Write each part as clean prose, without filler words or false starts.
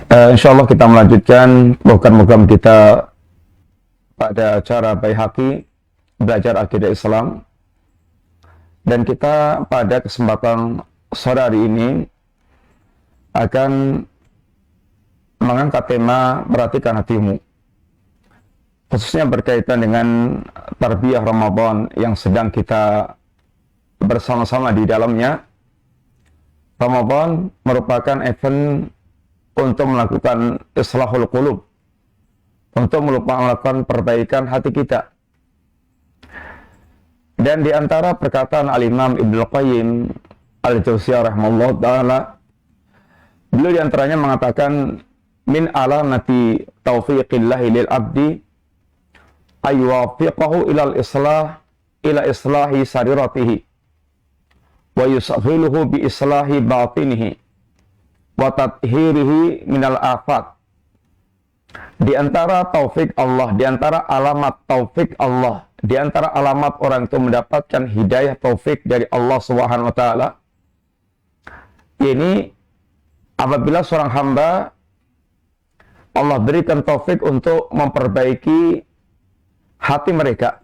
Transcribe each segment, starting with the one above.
Insyaallah kita melanjutkan program-program kita pada acara Baihaqi Belajar Akidah Islam, dan kita pada kesempatan sore hari ini akan mengangkat tema perhatikan hatimu, khususnya berkaitan dengan tarbiyah Ramadan yang sedang kita bersama-sama di dalamnya. Ramadan merupakan event untuk melakukan islahul qulub, untuk melakukan perbaikan hati kita. Dan di antara perkataan Al-Imam Ibnu Qayyim Al-Jauziyah rahimahullah ta'ala, beliau di antaranya mengatakan, min alamati taufiqillahi lil abdi ayuwafiqahu ilal islah ila islahi sariratihi wa yusaghiluhu bi islahi batinihi wa tathhirihi minal afat. Di antara taufik Allah, di antara alamat taufik Allah, di antara alamat orang itu mendapatkan hidayah taufik dari Allah Subhanahu wa taala, ini apabila seorang hamba Allah berikan taufik untuk memperbaiki hati mereka,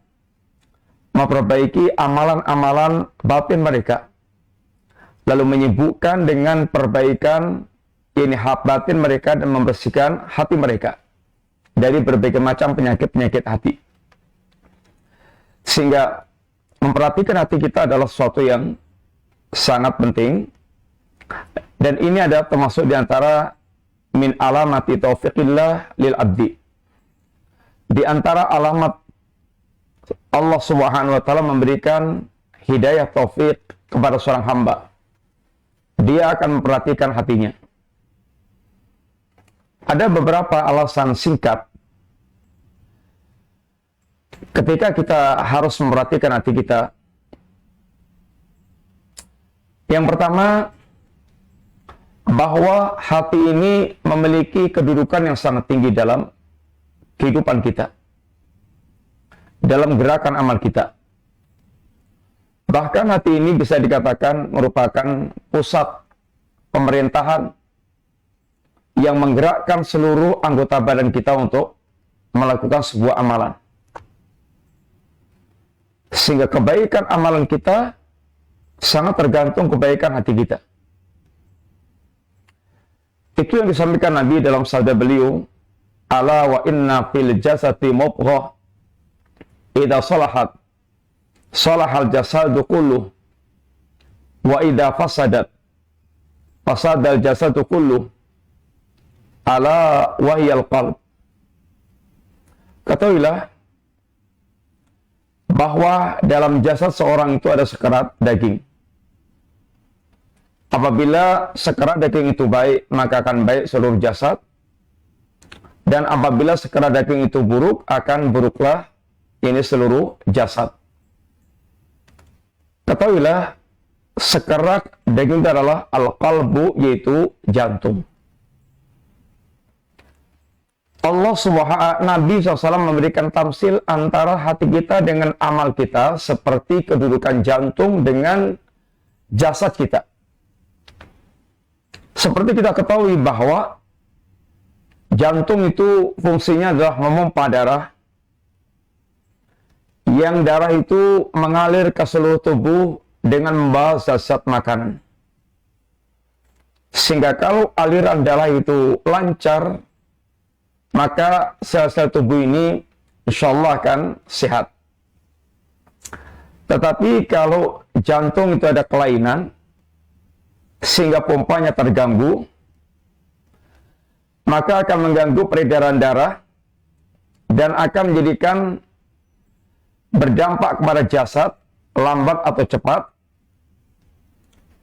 memperbaiki amalan-amalan batin mereka, lalu menyibukkan dengan perbaikan ini batin mereka dan membersihkan hati mereka dari berbagai macam penyakit-penyakit hati. Sehingga memperhatikan hati kita adalah sesuatu yang sangat penting, dan ini adalah termasuk di antara min alamati taufiqillah lil abdi. Di antara alamat Allah Subhanahu wa taala memberikan hidayah taufik kepada seorang hamba, dia akan memperhatikan hatinya. Ada beberapa alasan singkat ketika kita harus memperhatikan hati kita. Yang pertama, bahwa hati ini memiliki kedudukan yang sangat tinggi dalam kehidupan kita, dalam gerakan amal kita. Bahkan hati ini bisa dikatakan merupakan pusat pemerintahan yang menggerakkan seluruh anggota badan kita untuk melakukan sebuah amalan. Sehingga kebaikan amalan kita sangat tergantung kebaikan hati kita. Itu yang disampaikan Nabi dalam sabda beliau, ala wa inna fil jasati mubghah idza salahat salahal jasadu kulluh wa idza fasadat fasadal jasadu kulluh ala wahyal qalb. Ketahuilah bahwa dalam jasad seorang itu ada sekerat daging. Apabila sekerat daging itu baik, maka akan baik seluruh jasad. Dan apabila sekerat daging itu buruk, akan buruklah ini seluruh jasad. Ketahuilah, sekerat daging itu adalah al-qalbu, yaitu jantung. Allah Subhanahu Nabi SAW memberikan tamsil antara hati kita dengan amal kita seperti kedudukan jantung dengan jasad kita. Seperti kita ketahui bahwa jantung itu fungsinya adalah memompa darah, yang darah itu mengalir ke seluruh tubuh dengan membawa zat-zat makanan. Sehingga kalau aliran darah itu lancar, maka sel-sel tubuh ini insya Allah akan sehat. Tetapi kalau jantung itu ada kelainan, sehingga pompanya terganggu, maka akan mengganggu peredaran darah dan akan menjadikan berdampak kepada jasad, lambat atau cepat.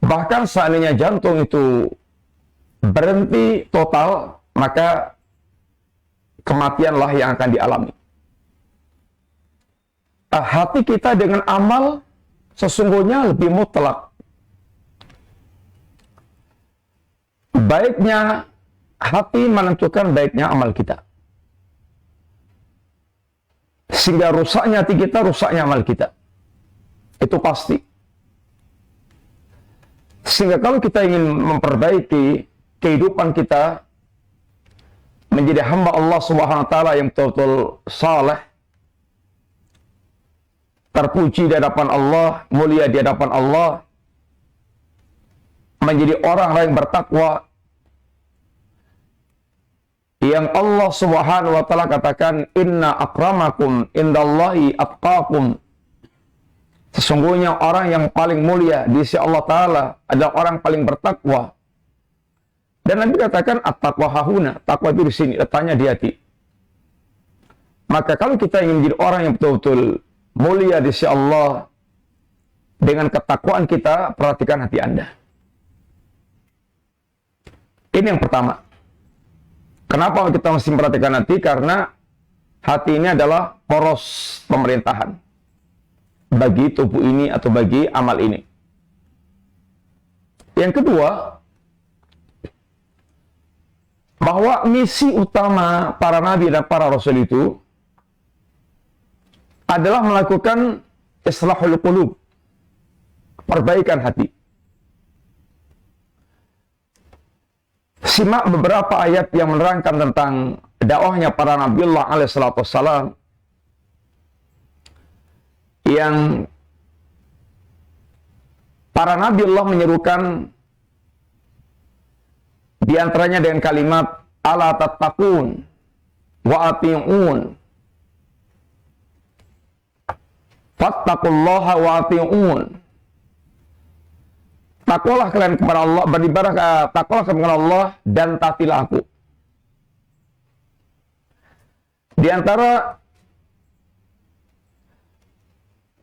Bahkan seandainya jantung itu berhenti total, maka kematianlah yang akan dialami. Hati kita dengan amal sesungguhnya lebih mutlak. Baiknya hati menentukan baiknya amal kita. Sehingga rusaknya hati kita, rusaknya amal kita. Itu pasti. Sehingga kalau kita ingin memperbaiki kehidupan kita menjadi hamba Allah Subhanahu wa taala yang betul-betul saleh, terpuji di hadapan Allah, mulia di hadapan Allah, menjadi orang yang bertakwa, yang Allah Subhanahu wa taala katakan, inna akramakum indallahi atqakum. Sesungguhnya orang yang paling mulia di sisi Allah taala adalah orang paling bertakwa. Dan Nabi katakan at-taqwa hahuna, takwa itu di sini, letaknya di hati. Maka kalau kita ingin menjadi orang yang betul-betul mulia di sisi Allah dengan ketakwaan kita, perhatikan hati Anda. Ini yang pertama. Kenapa kita mesti memperhatikan hati? Karena hati ini adalah poros pemerintahan bagi tubuh ini atau bagi amal ini. Yang kedua, bahwa misi utama para nabi dan para rasul itu adalah melakukan islahul qulub, perbaikan hati. Simak beberapa ayat yang menerangkan tentang dakwahnya para nabiullah alaihi salatu wassalam, yang para nabiullah menyerukan di antaranya dengan kalimat ala tattaqun wa ati'un, fattaqullaha wa ati'un. Takwalah kalian kepada Allah, beribadah takwalah kepada Allah dan taatilah aku. Di antara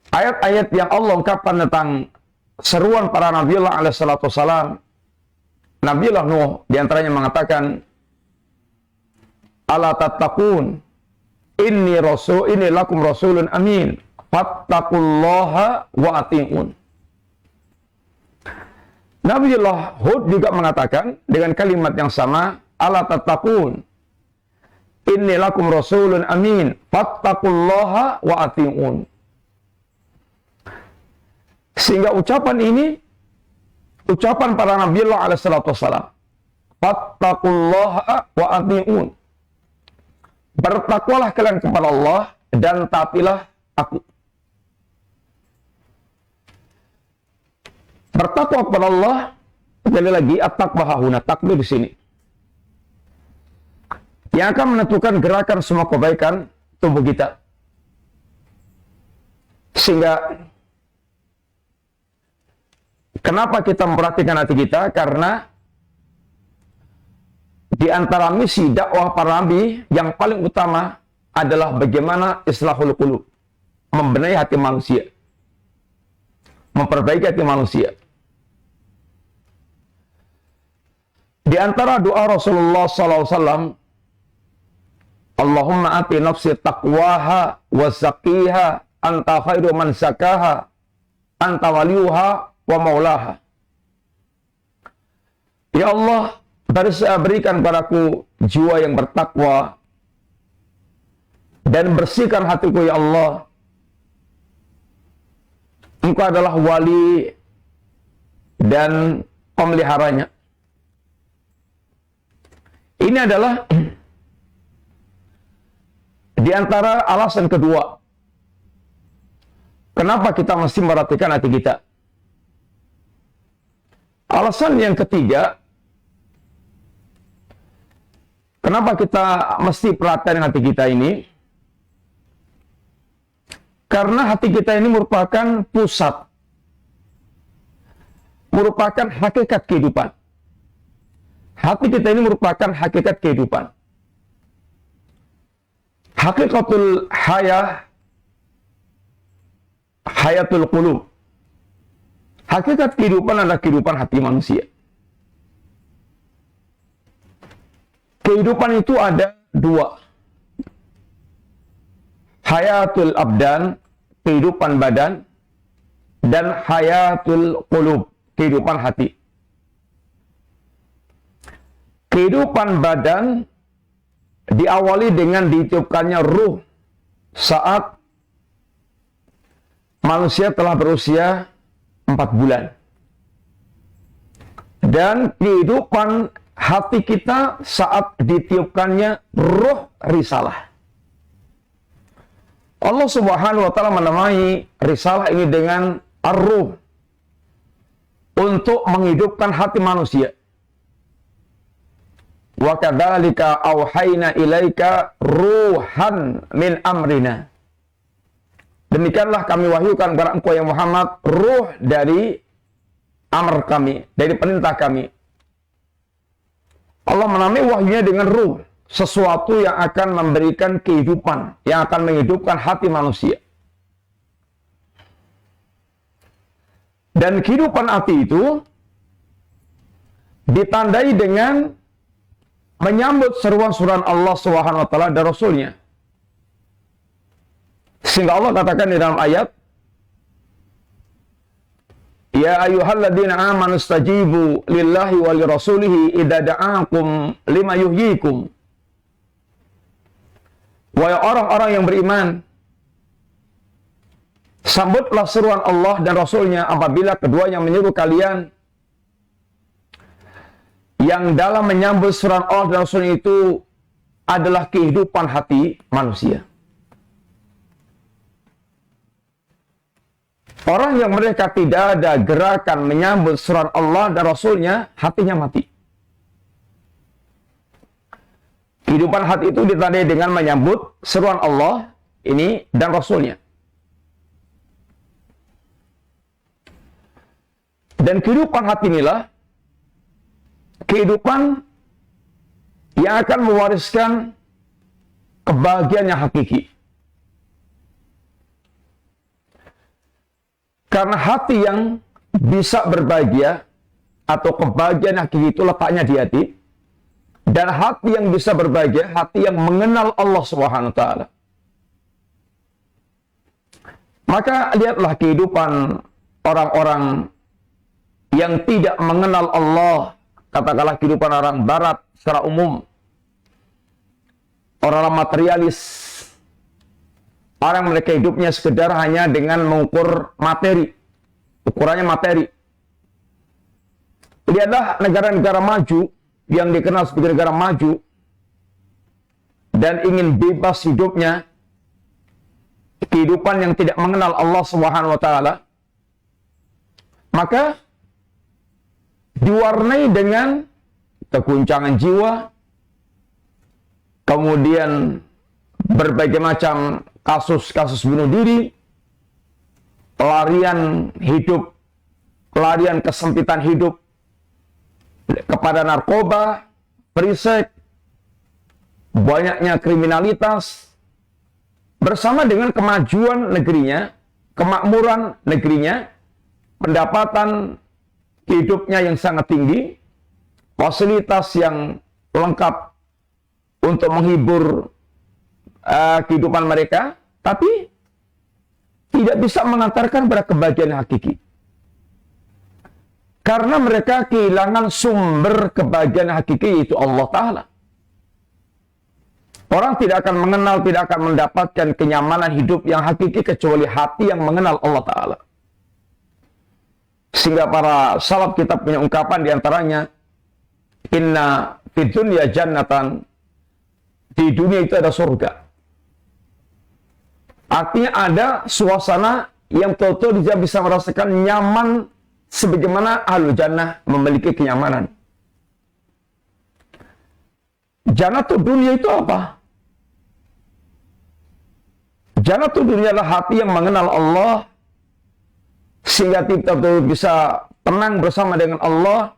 ayat-ayat yang Allah ungkapkan tentang seruan para nabiullah alaihi salatu wassalam, Nabiullah Nuh di antaranya mengatakan, ala tattaqun inni lakum rasulun amin fattaqullaha wa ati'un. Nabiullah Hud juga mengatakan dengan kalimat yang sama, ala tattaqun inni lakum rasulun amin fattaqullaha wa ati'un. Sehingga ucapan ini ucapan para nabiullah alaihi salatu wassalam, fattaqullaha wa ati'un. Bertakwalah kalian kepada Allah dan taatilah aku. Bertakwa kepada Allah, sekali lagi at-taqwa hahuna, takwa di sini, yang akan menentukan gerakan semua kebaikan tubuh kita. Sehingga kenapa kita memperhatikan hati kita? Karena di antara misi dakwah para nabi yang paling utama adalah bagaimana islahul qulub, membenahi hati manusia, memperbaiki hati manusia. Di antara doa Rasulullah SAW, Allahumma ati nafsi taqwaha wa zakiha anta khairu man zakaha anta waliyuha wa maulaha. Ya Allah, berikan padaku jiwa yang bertakwa dan bersihkan hatiku ya Allah. Engkau adalah wali dan pemeliharanya. Ini adalah di antara alasan kedua kenapa kita mesti memperhatikan hati kita. Alasan yang ketiga, kenapa kita mesti perhatian hati kita ini? Karena hati kita ini merupakan pusat, merupakan hakikat kehidupan. Hati kita ini merupakan hakikat kehidupan. Hakikatul hayatul qulub. Hakikat kehidupan adalah kehidupan hati manusia. Kehidupan itu ada dua. Hayatul abdan, kehidupan badan, dan hayatul qulub, kehidupan hati. Kehidupan badan diawali dengan ditiupkannya ruh saat manusia telah berusia 4 bulan. Dan kehidupan hati kita saat ditiupkannya ruh risalah. Allah Subhanahu wa taala menamai risalah ini dengan ar-ruh, untuk menghidupkan hati manusia. Wa kadzalika auhayna ilaika ruhan min amrina. Demikianlah kami wahyukan kepada engkau ya Muhammad ruh dari amr kami, dari perintah kami. Allah menamai wahyunya dengan ruh, sesuatu yang akan memberikan kehidupan, yang akan menghidupkan hati manusia. Dan kehidupan hati itu ditandai dengan menyambut seruan-seruan Allah Subhanahu wa taala dan Rasulnya. Sehingga Allah katakan di dalam ayat, ya ayyuhalladzina amanu stajibu lillahi wa lirasulihi idza da'akum lima yuhyikum. Wahai orang-orang yang beriman, sambutlah seruan Allah dan Rasulnya apabila keduanya menyuruh kalian. Yang dalam menyambut seruan Allah dan Rasulnya itu adalah kehidupan hati manusia. Orang yang mereka tidak ada gerakan menyambut seruan Allah dan Rasulnya, hatinya mati. Kehidupan hati itu ditandai dengan menyambut seruan Allah ini dan Rasulnya. Dan kehidupan hati inilah kehidupan yang akan mewariskan kebahagiaan yang hakiki. Karena hati yang bisa berbahagia atau kebahagiaan hakiki itu letaknya di hati. Dan hati yang bisa berbahagia, hati yang mengenal Allah Subhanahu wa taala. Maka lihatlah kehidupan orang-orang yang tidak mengenal Allah, katakanlah kehidupan orang barat secara umum, orang-orang materialis, orang mereka hidupnya sekedar hanya dengan mengukur materi, ukurannya materi. Lihatlah negara-negara maju yang dikenal sebagai negara maju dan ingin bebas hidupnya, kehidupan yang tidak mengenal Allah Subhanahu wa taala, maka diwarnai dengan keguncangan jiwa, kemudian berbagai macam kasus-kasus bunuh diri, pelarian hidup, pelarian kesempitan hidup kepada narkoba, perisek, banyaknya kriminalitas, bersama dengan kemajuan negerinya, kemakmuran negerinya, pendapatan hidupnya yang sangat tinggi, fasilitas yang lengkap untuk menghibur kehidupan mereka, tapi tidak bisa mengantarkan pada kebahagiaan hakiki. Karena mereka kehilangan sumber kebahagiaan hakiki, yaitu Allah Ta'ala. Orang tidak akan mengenal, tidak akan mendapatkan kenyamanan hidup yang hakiki kecuali hati yang mengenal Allah Ta'ala. Sehingga para salaf kita punya ungkapan diantaranya, inna fid dunya jannatan, di dunia itu ada surga. Artinya ada suasana yang betul-betul dia bisa merasakan nyaman sebagaimana ahlul jannah memiliki kenyamanan. Jannatul dunia itu apa? Jannatul dunia adalah hati yang mengenal Allah, sehingga kita bisa tenang bersama dengan Allah.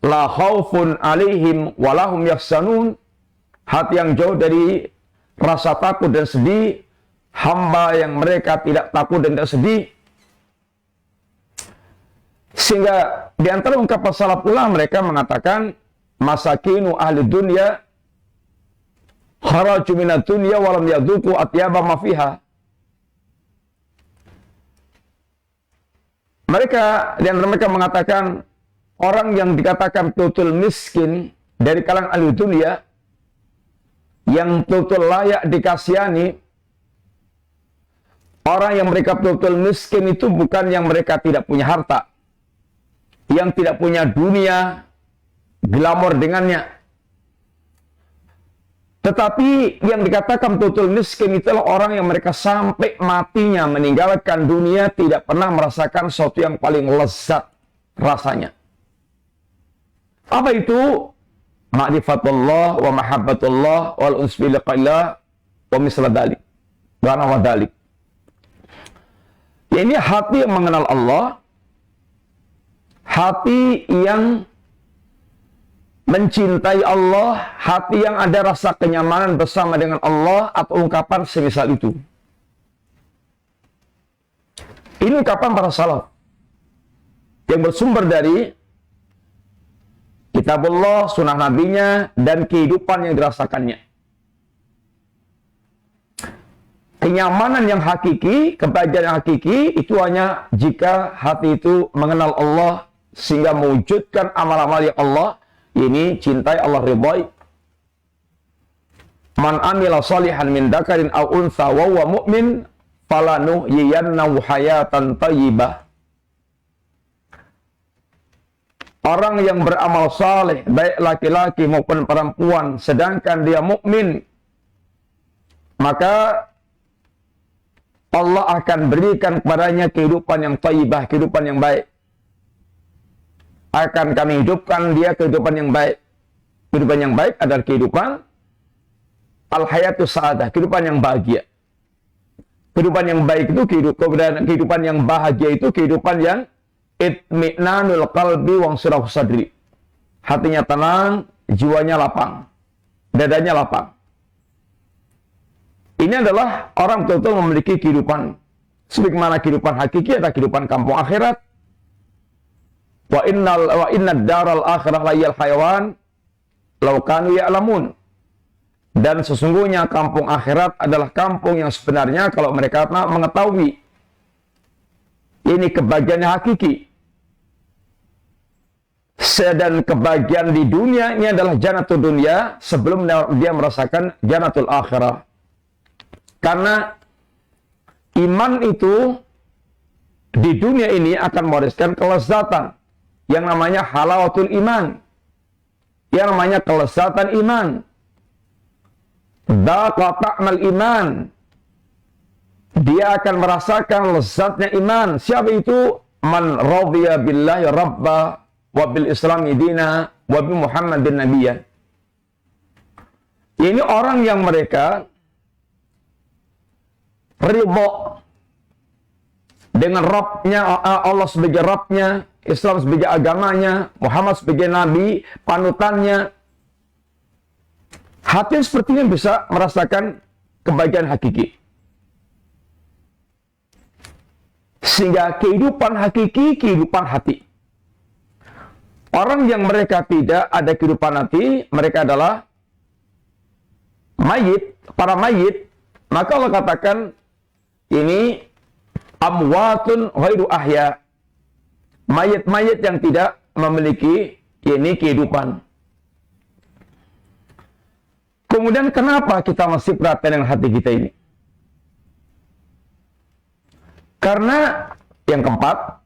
La khaufun alaihim walahum yahzanun. Hati yang jauh dari rasa takut dan sedih. Hamba yang mereka tidak takut dan tidak sedih. Sehingga di antara ungkapan salaf pula mereka mengatakan, masakinu ahli dunya kharaju minad dunya walam yadhuku atyaba ma fiha. Mereka, di antara mereka mengatakan, orang yang dikatakan betul-betul miskin dari kalangan ahli dunia, yang betul-betul layak dikasihani, orang yang mereka betul-betul miskin itu bukan yang mereka tidak punya harta, yang tidak punya dunia, glamor dengannya. Tetapi yang dikatakan betul miskin itulah orang yang mereka sampai matinya meninggalkan dunia tidak pernah merasakan sesuatu yang paling lezat rasanya. Apa itu? Ma'rifatullah wa mahabbatullah wal uns bi liqa'illah wa misla dzalik. Wa dzalik. Ini hati yang mengenal Allah, hati yang mencintai Allah, hati yang ada rasa kenyamanan bersama dengan Allah, atau ungkapan semisal itu. Ini ungkapan para salaf yang bersumber dari kitabullah, sunnah nabinya, dan kehidupan yang dirasakannya. Kenyamanan yang hakiki, kebahagiaan yang hakiki, itu hanya jika hati itu mengenal Allah, sehingga mewujudkan amal-amal yang Allah ini cintai, Allah ridhai. Man amila salihan min dzakarin aw untha wa huwa mu'min falanuhyiyannahu hayatan thayyibah. Orang yang beramal saleh, baik laki-laki maupun perempuan, sedangkan dia mukmin, maka Allah akan berikan kepadanya kehidupan yang thayyibah, kehidupan yang baik. Akan kami hidupkan dia kehidupan yang baik. Kehidupan yang baik adalah kehidupan al-hayatus sa'adah, kehidupan yang bahagia. Kehidupan yang baik itu kehidupan yang bahagia itu kehidupan yang itmi'nanul qalbi wa insyirahu sadri. Hatinya tenang, jiwanya lapang, dadanya lapang. Ini adalah orang betul-betul memiliki kehidupan sebagaimana kehidupan hakiki adalah kehidupan kampung akhirat. Wa innad daral akhirah layal hayawan law kanu ya'lamun. Dan sesungguhnya kampung akhirat adalah kampung yang sebenarnya kalau mereka mengetahui. Ini kebahagiaan hakiki. Dan kebahagiaan di dunia ini adalah jannatul dunia sebelum dia merasakan jannatul akhirah. Karena iman itu di dunia ini akan mewariskan kelezatan yang namanya halawatul iman, yang namanya kelezatan iman. Daqa ta'mal iman. Dia akan merasakan lezatnya iman. Siapa itu? Man radhiya billahi rabba wa bil islami dina wa bi muhammadin nabiyyan. Ini orang yang mereka ridha dengan Rabbnya, Allah sebagai Rabbnya, Islam sebagai agamanya, Muhammad sebagai nabi, panutannya. Hati seperti ini bisa merasakan kebahagiaan hakiki. Sehingga kehidupan hakiki, kehidupan hati. Orang yang mereka tidak ada kehidupan hati, mereka adalah mayit, para mayit. Maka Allah katakan, ini amwatun ghairu ahya. Mayit-mayit yang tidak memiliki ini kehidupan. Kemudian kenapa kita masih perhatian dengan hati kita ini? Karena yang keempat,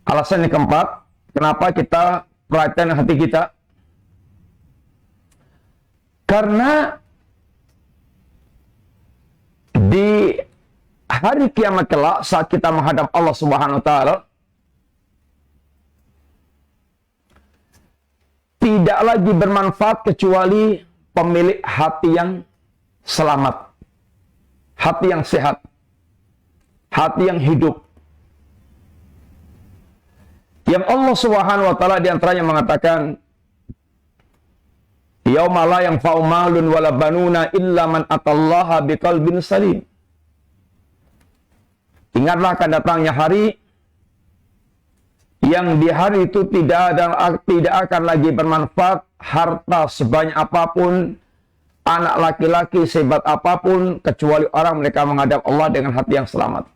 alasan yang keempat, kenapa kita perhatian dengan hati kita? Karena di hari kiamat kelak saat kita menghadap Allah Subhanahu wa taala, tidak lagi bermanfaat kecuali pemilik hati yang selamat, hati yang sehat, hati yang hidup. Yang Allah Subhanahu wa taala di antaranya mengatakan, yauma la yanfa'u malun wala banuna illa man atallaha biqalbin salim. Ingatlah akan datangnya hari yang di hari itu tidak akan lagi bermanfaat harta sebanyak apapun, anak laki-laki sehebat apapun, kecuali orang mereka menghadap Allah dengan hati yang selamat.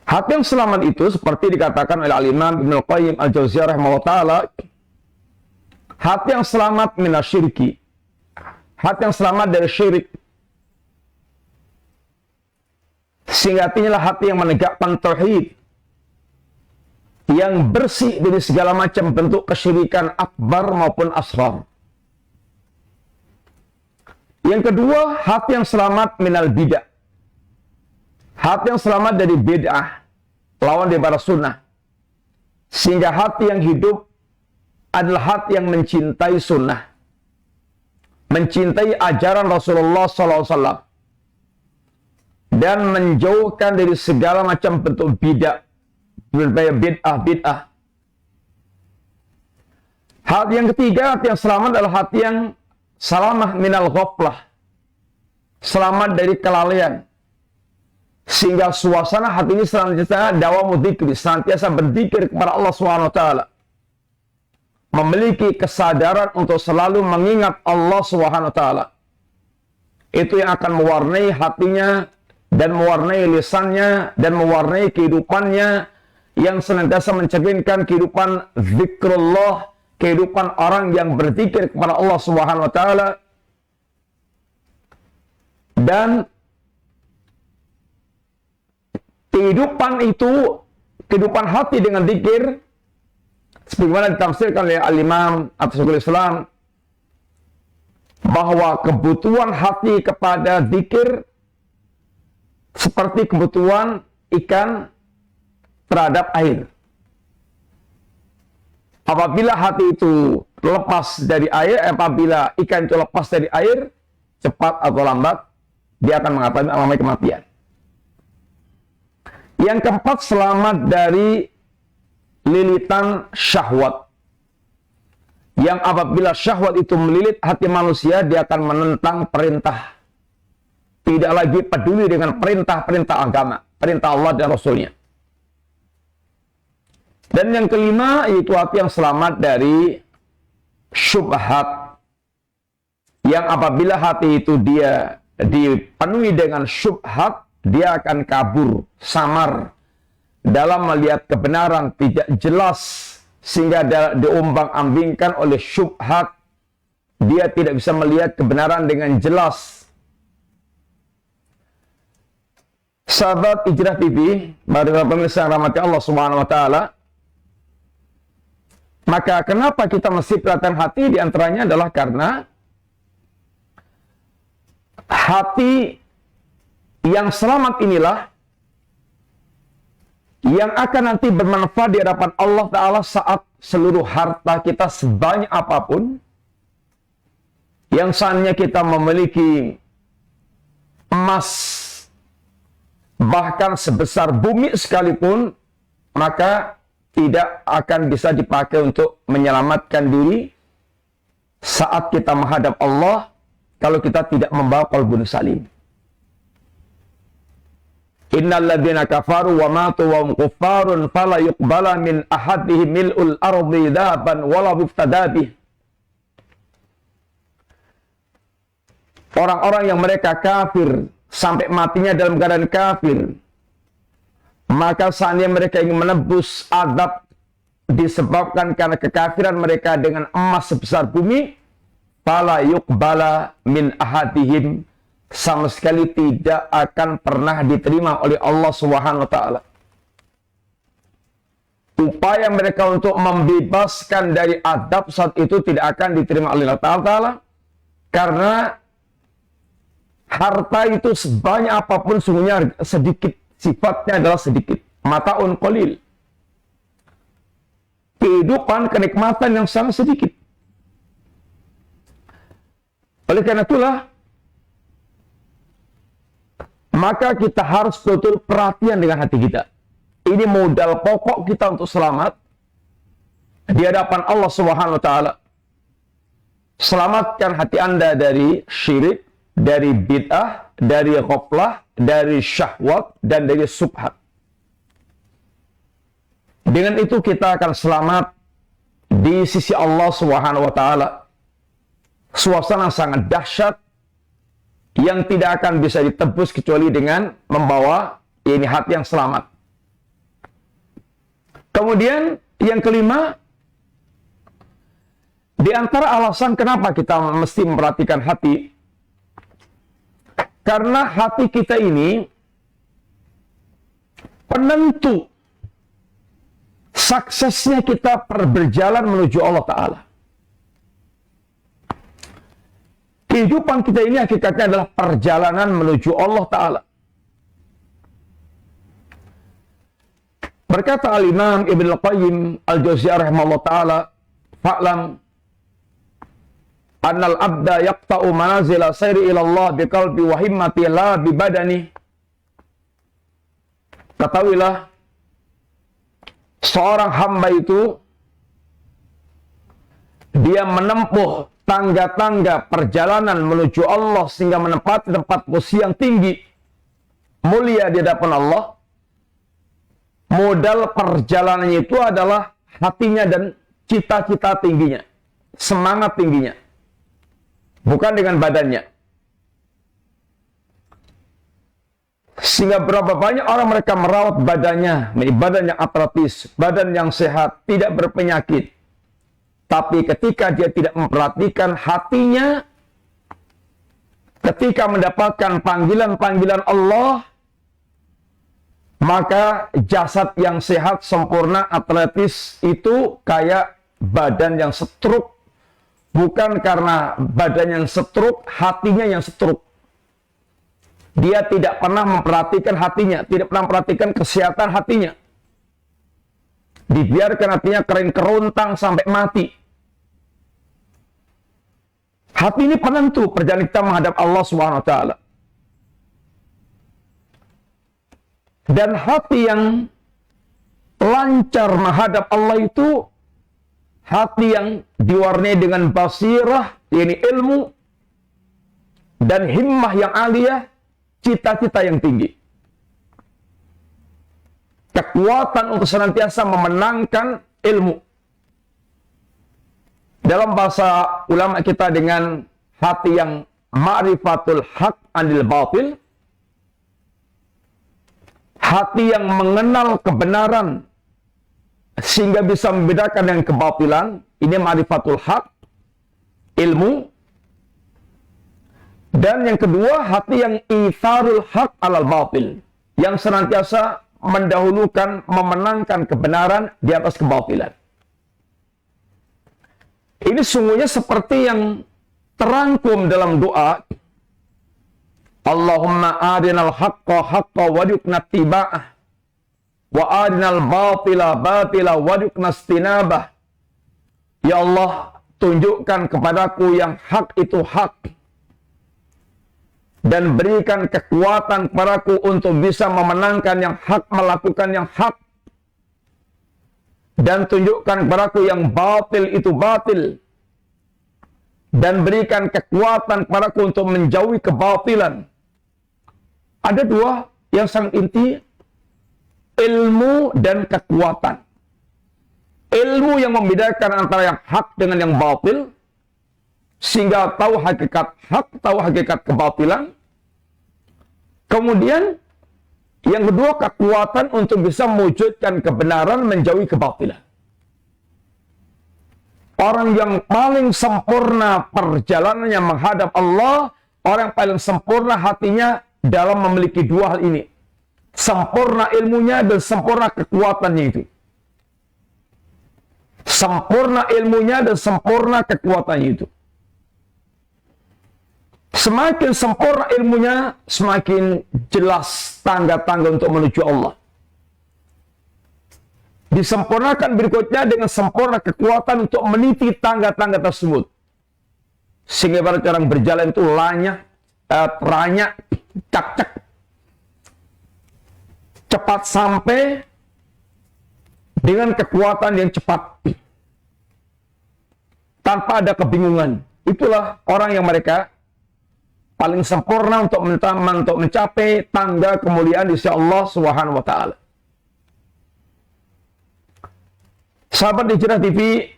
Hati yang selamat itu seperti dikatakan oleh Al-Imam Ibnu Qayyim Al-Jauziyah rahimahullah ta'ala, hati yang selamat minasyirki, hati yang selamat dari syirik. Sehingga inilah hati yang menegakkan tauhid. yang bersih dari segala macam bentuk kesyirikan akbar maupun asghar. Yang kedua, hati yang selamat minal bid'ah. Hati yang selamat dari bid'ah, lawan daripada sunnah. Sehingga hati yang hidup adalah hati yang mencintai sunnah, mencintai ajaran Rasulullah SAW, dan menjauhkan dari segala macam bentuk bid'ah, bid'ah. Hati yang ketiga, hati yang selamat adalah hati yang salamah minal ghaflah, selamat dari kelalaian. Sehingga suasana hati ini senantiasa dawamu dzikri, senantiasa berzikir kepada Allah SWT. Memiliki kesadaran untuk selalu mengingat Allah SWT. Itu yang akan mewarnai hatinya, dan mewarnai lisannya, dan mewarnai kehidupannya, yang senantiasa mencerminkan kehidupan zikrullah, kehidupan orang yang berzikir kepada Allah SWT. Dan kehidupan itu, kehidupan hati dengan zikir, sebagaimana ditafsirkan oleh Al-Imam Syekhul Islam, bahwa kebutuhan hati kepada zikir seperti kebutuhan ikan terhadap air. Apabila hati itu lepas dari air, apabila ikan itu lepas dari air, cepat atau lambat dia akan mengalami kematian. Yang keempat, selamat dari lilitan syahwat. Yang apabila syahwat itu melilit hati manusia, dia akan menentang perintah. Tidak lagi peduli dengan perintah-perintah agama, perintah Allah dan Rasulnya. Dan yang kelima, yaitu hati yang selamat dari syubhat. Yang apabila hati itu dia dipenuhi dengan syubhat, dia akan kabur, samar dalam melihat kebenaran, tidak jelas, sehingga diombang-ambingkan oleh syubhat. Dia tidak bisa melihat kebenaran dengan jelas. Sahabat Hijrah TV, para pemirsa yang rahmati Allah Subhanahu wa taala, maka kenapa kita mesti perhatian hati? Di antaranya adalah karena hati yang selamat inilah yang akan nanti bermanfaat di hadapan Allah Ta'ala saat seluruh harta kita sebanyak apapun, yang seandainya kita memiliki emas bahkan sebesar bumi sekalipun, maka tidak akan bisa dipakai untuk menyelamatkan diri saat kita menghadap Allah kalau kita tidak membawa qalbun salim. Innal ladzina kafaru wa matu wa hum kuffarun fala yuqbala min ahadihim mil'ul ardi dhahaban wala biftadabih. Orang-orang yang mereka kafir sampai matinya dalam keadaan kafir, maka seandainya mereka ingin menebus azab disebabkan karena kekafiran mereka dengan emas sebesar bumi, fala yuqbala min ahadihim, sama sekali tidak akan pernah diterima oleh Allah Subhanahu wa taala. Upaya mereka untuk membebaskan dari adab saat itu tidak akan diterima oleh Allah Ta'ala, karena harta itu sebanyak apapun sungguhnya sedikit, sifatnya adalah sedikit. Mataun qalil. Kehidupan, kenikmatan yang sangat sedikit. Oleh karena itulah, maka kita harus betul perhatian dengan hati kita. Ini modal pokok kita untuk selamat di hadapan Allah Subhanahu wa taala. Selamatkan hati Anda dari syirik, dari bid'ah, dari ghaflah, dari syahwat, dan dari subhat. Dengan itu kita akan selamat di sisi Allah Subhanahu wa taala. Suasana sangat dahsyat yang tidak akan bisa ditebus kecuali dengan membawa ini hati yang selamat. Kemudian yang kelima, di antara alasan kenapa kita mesti memperhatikan hati, karena hati kita ini penentu suksesnya kita berjalan menuju Allah Ta'ala. Kehidupan kita ini hakikatnya adalah perjalanan menuju Allah Ta'ala. Berkata Al-Imam Ibn Al-Qayyim Al-Jauziyah rahimahullah ta'ala, fa'lam annal abda yaqta'u manazila sayri ilallah biqalbi wa himmati la bibadani. Ketahuilah, seorang hamba itu dia menempuh tangga-tangga perjalanan menuju Allah sehingga menempati tempat posisi yang tinggi, mulia di hadapan Allah. Modal perjalanannya itu adalah hatinya dan cita-cita tingginya, semangat tingginya, bukan dengan badannya. Sehingga berapa banyak orang mereka merawat badannya, badan yang atletis, badan yang sehat, tidak berpenyakit. Tapi ketika dia tidak memperhatikan hatinya, ketika mendapatkan panggilan-panggilan Allah, maka jasad yang sehat, sempurna, atletis itu kayak badan yang setruk. Bukan karena badan yang setruk, hatinya yang setruk. Dia tidak pernah memperhatikan hatinya, tidak pernah memperhatikan kesehatan hatinya. Dibiarkan hatinya kering kerontang sampai mati. Hati ini penentu perjalanan kita menghadap Allah SWT. Dan hati yang lancar menghadap Allah itu hati yang diwarnai dengan basirah, yakni ilmu, dan himmah yang aliyah, cita-cita yang tinggi. Kekuatan untuk senantiasa memenangkan ilmu. Dalam bahasa ulama kita dengan hati yang ma'rifatul haq anil batil, hati yang mengenal kebenaran sehingga bisa membedakan dengan kebatilan, ini ma'rifatul haq, ilmu. Dan yang kedua, hati yang itharul haq alal batil, yang senantiasa mendahulukan, memenangkan kebenaran di atas kebatilan. Ini sungguhnya seperti yang terangkum dalam doa, Allahumma arinal haqqa haqqa wadukna tiba'ah wa arinal batila batila wadukna istinabah. Ya Allah, tunjukkan kepadaku yang hak itu hak, dan berikan kekuatan kepadaku untuk bisa memenangkan yang hak, melakukan yang hak, dan tunjukkan kepadaku yang batil itu batil, dan berikan kekuatan kepadaku untuk menjauhi kebatilan. Ada dua yang sangat inti, ilmu dan kekuatan. Ilmu yang membedakan antara yang hak dengan yang batil, sehingga tahu hakikat hak, tahu hakikat kebatilan. Kemudian yang kedua, kekuatan untuk bisa mewujudkan kebenaran, menjauhi kebatilan. Orang yang paling sempurna perjalanannya menghadap Allah, orang yang paling sempurna hatinya dalam memiliki dua hal ini. Sempurna ilmunya dan sempurna kekuatannya itu. Sempurna ilmunya dan sempurna kekuatannya itu. Semakin sempurna ilmunya, semakin jelas tangga-tangga untuk menuju Allah. Disempurnakan berikutnya dengan sempurna kekuatan untuk meniti tangga-tangga tersebut. Sehingga pada orang berjalan itu lanyah, teranyak, cak-cak, cepat sampai dengan kekuatan yang cepat, tanpa ada kebingungan. Itulah orang yang mereka paling sempurna untuk mencapai tangga kemuliaan di sisi Allah Subhanahu wa taala. Sahabat Hijrah TV,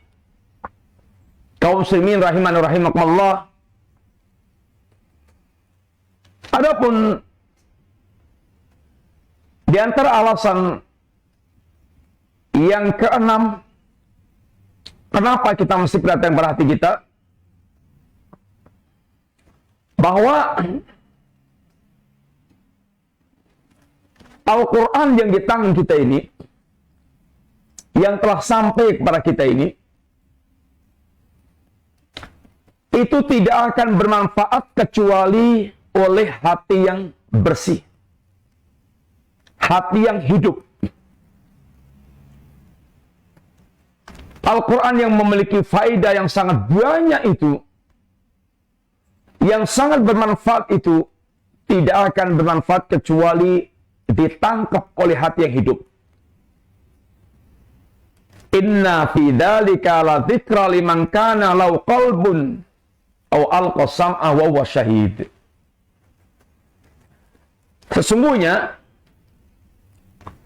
kaum muslimin rahiman wa rahimakumullah. Adapun di antara alasan yang keenam, kenapa kita mesti perhatian pada hati kita, bahwa Al-Quran yang di tangan kita ini yang telah sampai kepada kita ini, itu tidak akan bermanfaat kecuali oleh hati yang bersih. Hati yang hidup. Al-Quran yang memiliki faedah yang sangat banyak itu, yang sangat bermanfaat itu, tidak akan bermanfaat kecuali ditangkap oleh hati yang hidup. Inna fi dzalika la dzikra liman kana lahu qalbun aw alqa sam'a wa huwa syahid. Sesungguhnya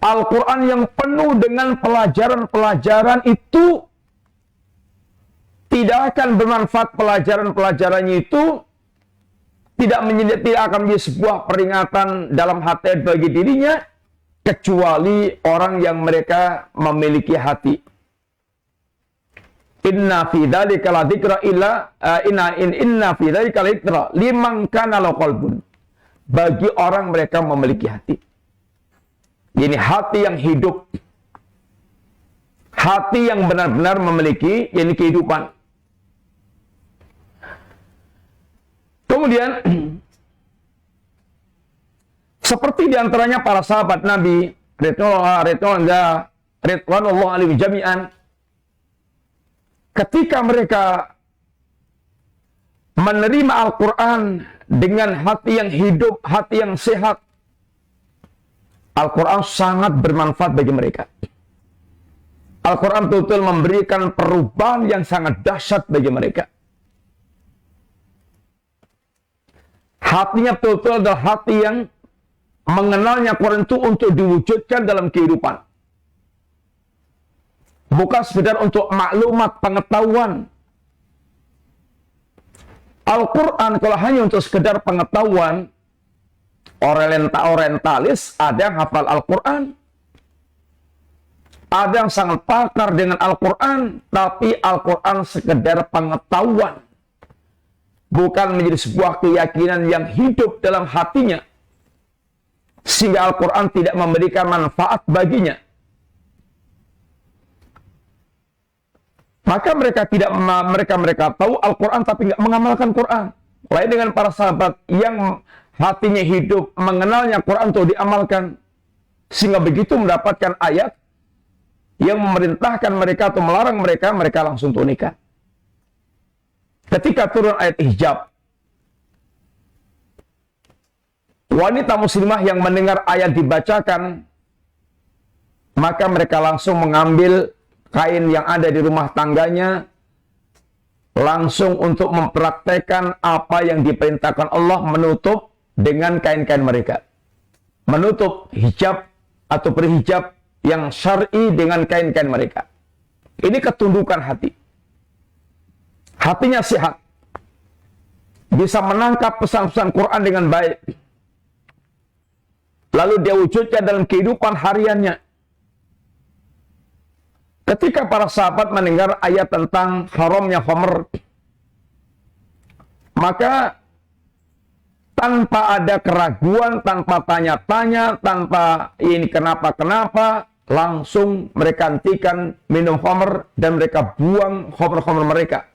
Al-Quran yang penuh dengan pelajaran-pelajaran itu tidak akan bermanfaat. Pelajaran-pelajarannya itu tidak akan menjadi sebuah peringatan dalam hati bagi dirinya, kecuali orang yang mereka memiliki hati. Inna fi dzalika la dzikra inna fi dzalika la dzikra liman kana lahu qalbun. Bagi orang mereka memiliki hati. Ini hati yang hidup. Hati yang benar-benar memiliki kehidupan. Kemudian seperti diantaranya para sahabat Nabi Ridwanullah alaihi jami'an, ketika mereka menerima Al-Quran dengan hati yang hidup, hati yang sehat, Al-Quran sangat bermanfaat bagi mereka. Al-Quran betul-betul memberikan perubahan yang sangat dahsyat bagi mereka. Hatinya betul-betul adalah hati yang mengenalnya Quran itu untuk diwujudkan dalam kehidupan. Bukan sekedar untuk maklumat, pengetahuan. Al-Quran kalau hanya untuk sekedar pengetahuan, orientalis, ada yang hafal Al-Quran, ada yang sangat pakar dengan Al-Quran, tapi Al-Quran sekedar pengetahuan, bukan menjadi sebuah keyakinan yang hidup dalam hatinya, sehingga Al-Quran tidak memberikan manfaat baginya. Maka mereka tahu Al-Quran tapi nggak mengamalkan Quran. Lain dengan para sahabat yang hatinya hidup, mengenalnya Quran untuk diamalkan, sehingga begitu mendapatkan ayat yang memerintahkan mereka atau melarang mereka, mereka langsung tunaikan. Ketika turun ayat hijab, wanita muslimah yang mendengar ayat dibacakan, maka mereka langsung mengambil kain yang ada di rumah tangganya, langsung untuk mempraktekkan apa yang diperintahkan Allah, menutup dengan kain-kain mereka. Menutup hijab atau berhijab yang syar'i dengan kain-kain mereka. Ini ketundukan hati. Hatinya sehat. Bisa menangkap pesan-pesan Quran dengan baik. Lalu dia wujudkan dalam kehidupan hariannya. Ketika para sahabat mendengar ayat tentang haramnya khamr, maka tanpa ada keraguan, tanpa tanya-tanya, tanpa ini kenapa-kenapa, langsung mereka hentikan minum khamr dan mereka buang khamr-khamr mereka.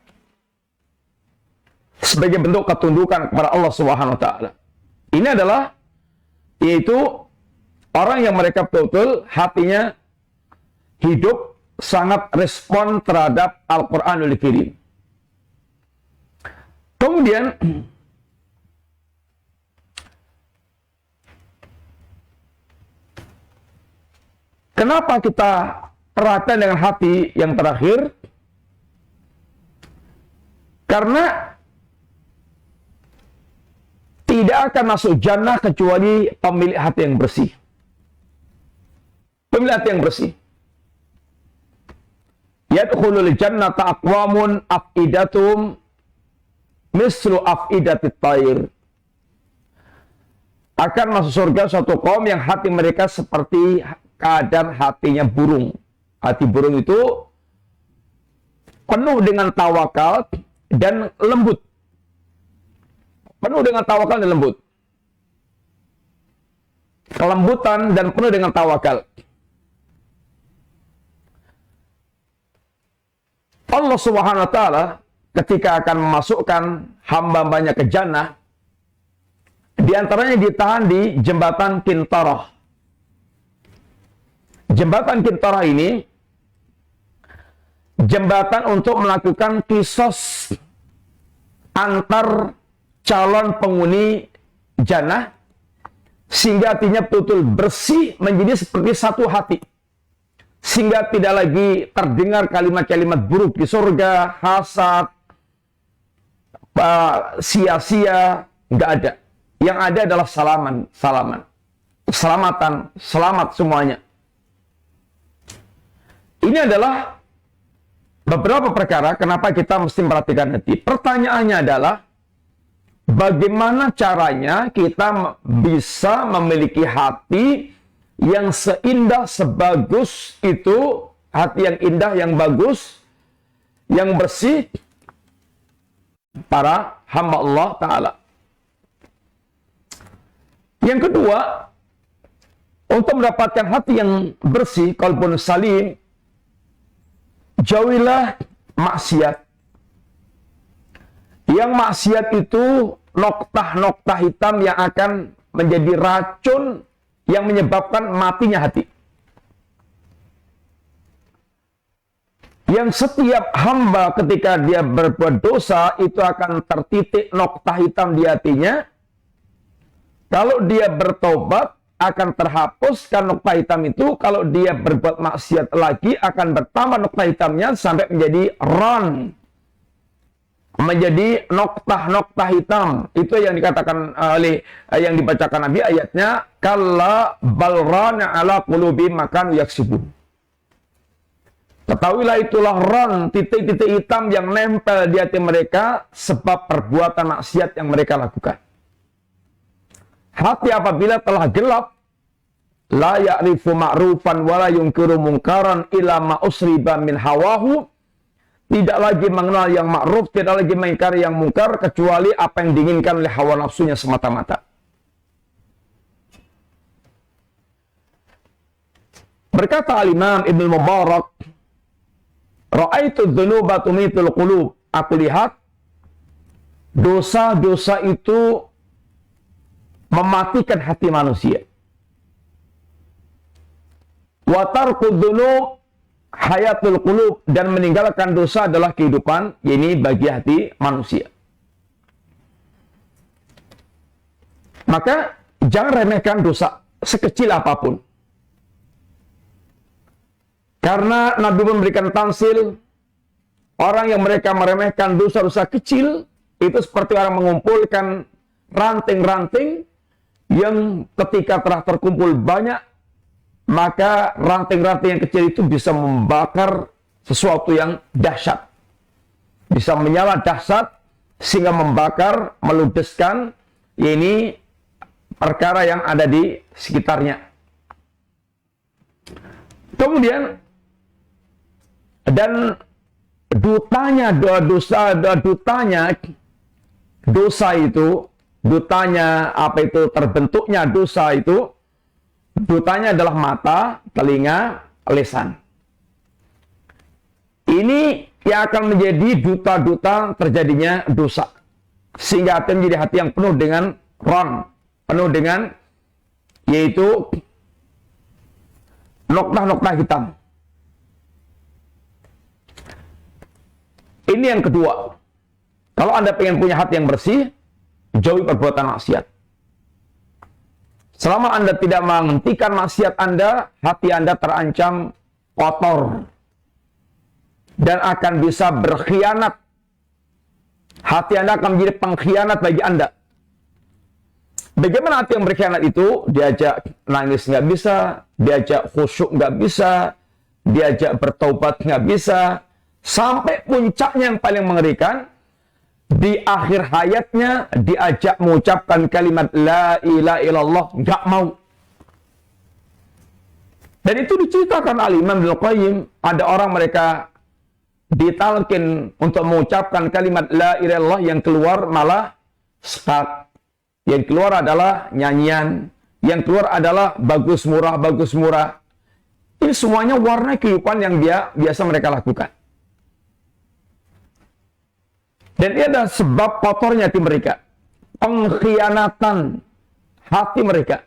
Sebagai bentuk ketundukan kepada Allah Subhanahu wa taala. Ini adalah yaitu orang yang mereka betul-betul hatinya hidup, sangat respon terhadap Al-Quranul Karim. Kemudian kenapa kita perhatian dengan hati yang terakhir? Karena tidak akan masuk jannah kecuali pemilik hati yang bersih. Pemilik hati yang bersih. Yadkhulul jannata aqwamun afidatum mislu afidatit tayr. Akan masuk surga suatu kaum yang hati mereka seperti keadaan hatinya burung. Hati burung itu penuh dengan tawakal dan lembut. Penuh dengan tawakal dan lembut. Kelembutan dan penuh dengan tawakal. Allah Subhanahu wa taala ketika akan memasukkan hamba-hambanya ke jannah, di antaranya ditahan di jembatan Kintarah. Jembatan Kintarah ini jembatan untuk melakukan kisos antar calon penghuni jannah, sehingga hatinya betul bersih menjadi seperti satu hati, sehingga tidak lagi terdengar kalimat-kalimat buruk di surga, hasad, sia-sia, nggak ada. Yang ada adalah salaman, keselamatan, selamat semuanya. Ini adalah beberapa perkara kenapa kita mesti memperhatikan hati. Pertanyaannya adalah, bagaimana caranya kita bisa memiliki hati yang seindah, sebagus itu, hati yang indah, yang bagus, yang bersih, para hamba Allah Ta'ala. Yang kedua, untuk mendapatkan hati yang bersih, qalbun salim, jauhilah maksiat. Yang maksiat itu noktah-noktah hitam yang akan menjadi racun yang menyebabkan matinya hati. Yang setiap hamba ketika dia berbuat dosa itu akan tertitik noktah hitam di hatinya. Kalau dia bertobat akan terhapuskan noktah hitam itu. Kalau dia berbuat maksiat lagi akan bertambah noktah hitamnya sampai menjadi ran, menjadi noktah-noktah hitam. Itu yang dikatakan oleh yang dibacakan Nabi ayatnya, kalla balrana ala qulubi makan yaksibun. Ketahuilah itulah ran, titik-titik hitam yang nempel di hati mereka sebab perbuatan maksiat yang mereka lakukan. Hati apabila telah gelap, la ya'rifu ma'rufan wa la yunkiru munkaran ila ma usriba min hawahu, tidak lagi mengenal yang ma'ruf, tidak lagi mengingkari yang mungkar, kecuali apa yang diinginkan oleh hawa nafsunya semata-mata. Berkata Al-Imam Ibn Mubarak, ra'aitu dzunuba tumitul qulub, aku lihat dosa-dosa itu mematikan hati manusia. Wa tarku dzunub hayatul qulub, dan meninggalkan dosa adalah kehidupan, ini bagi hati manusia. Maka jangan remehkan dosa sekecil apapun. Karena Nabi memberikan tansil, orang yang mereka meremehkan dosa-dosa kecil itu seperti orang mengumpulkan ranting-ranting yang ketika telah terkumpul banyak, maka ranting-ranting yang kecil itu bisa membakar sesuatu yang dahsyat. Bisa menyala dahsyat sehingga membakar, meludeskan ini perkara yang ada di sekitarnya. Kemudian dan dutanya dosa itu, dutanya apa itu terbentuknya dosa itu, dutanya adalah mata, telinga, lisan. Ini yang akan menjadi duta-duta terjadinya dosa. Sehingga hati menjadi hati yang penuh dengan ron, penuh dengan yaitu noktah-noktah hitam. Ini yang kedua. Kalau Anda pengen punya hati yang bersih, jauhi perbuatan maksiat. Selama Anda tidak menghentikan maksiat Anda, hati Anda terancam kotor dan akan bisa berkhianat. Hati Anda akan menjadi pengkhianat bagi Anda. Bagaimana hati yang berkhianat itu? Diajak nangis nggak bisa, diajak khusyuk nggak bisa, diajak bertaubat nggak bisa, sampai puncaknya yang paling mengerikan, di akhir hayatnya diajak mengucapkan kalimat la ilaha illallah, nggak mau. Dan itu diceritakan Al-Imam Ibnu Qayyim, ada orang mereka ditalkin untuk mengucapkan kalimat la ilaha illallah, yang keluar malah skat. Yang keluar adalah nyanyian, yang keluar adalah bagus murah. Ini semuanya warna kehidupan yang biasa mereka lakukan. Dan ini adalah sebab kotornya hati mereka. Pengkhianatan hati mereka.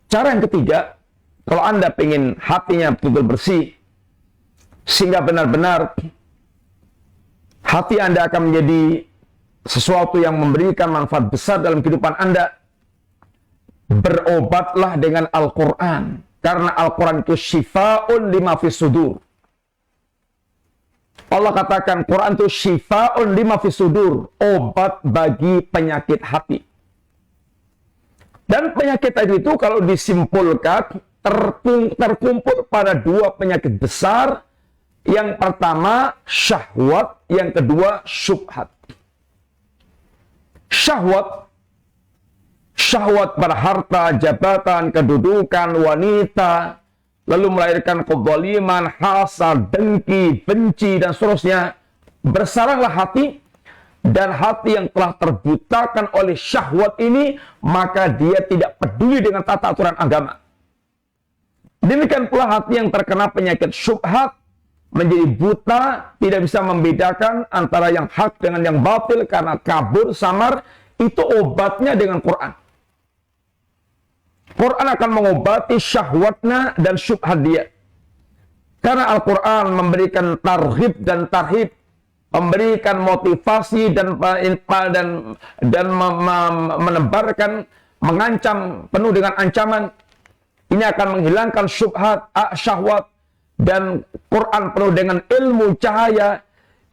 Cara yang ketiga, kalau Anda ingin hatinya betul bersih, sehingga benar-benar hati Anda akan menjadi sesuatu yang memberikan manfaat besar dalam kehidupan Anda, berobatlah dengan Al-Quran. Karena Al-Quran itu syifa'un lima fis sudur. Allah katakan Quran itu syifa'un lima fis sudur, obat bagi penyakit hati. Dan penyakit tadi itu kalau disimpulkan terkumpul pada dua penyakit besar. Yang pertama syahwat, yang kedua syubhat. Syahwat pada harta, jabatan, kedudukan, wanita, lalu melahirkan kezaliman, hasad, dengki, benci, dan seterusnya. Bersaranglah hati, dan hati yang telah terbutakan oleh syahwat ini, maka dia tidak peduli dengan tata aturan agama. Demikian pula hati yang terkena penyakit syubhat, menjadi buta, tidak bisa membedakan antara yang hak dengan yang batil karena kabur, samar. Itu obatnya dengan Quran. Quran akan mengobati syahwatnya dan syubhat dia. Karena Al-Quran memberikan targhib dan tarhib, memberikan motivasi dan menebarkan, mengancam penuh dengan ancaman. Ini akan menghilangkan syubhat, syahwat, dan Quran penuh dengan ilmu cahaya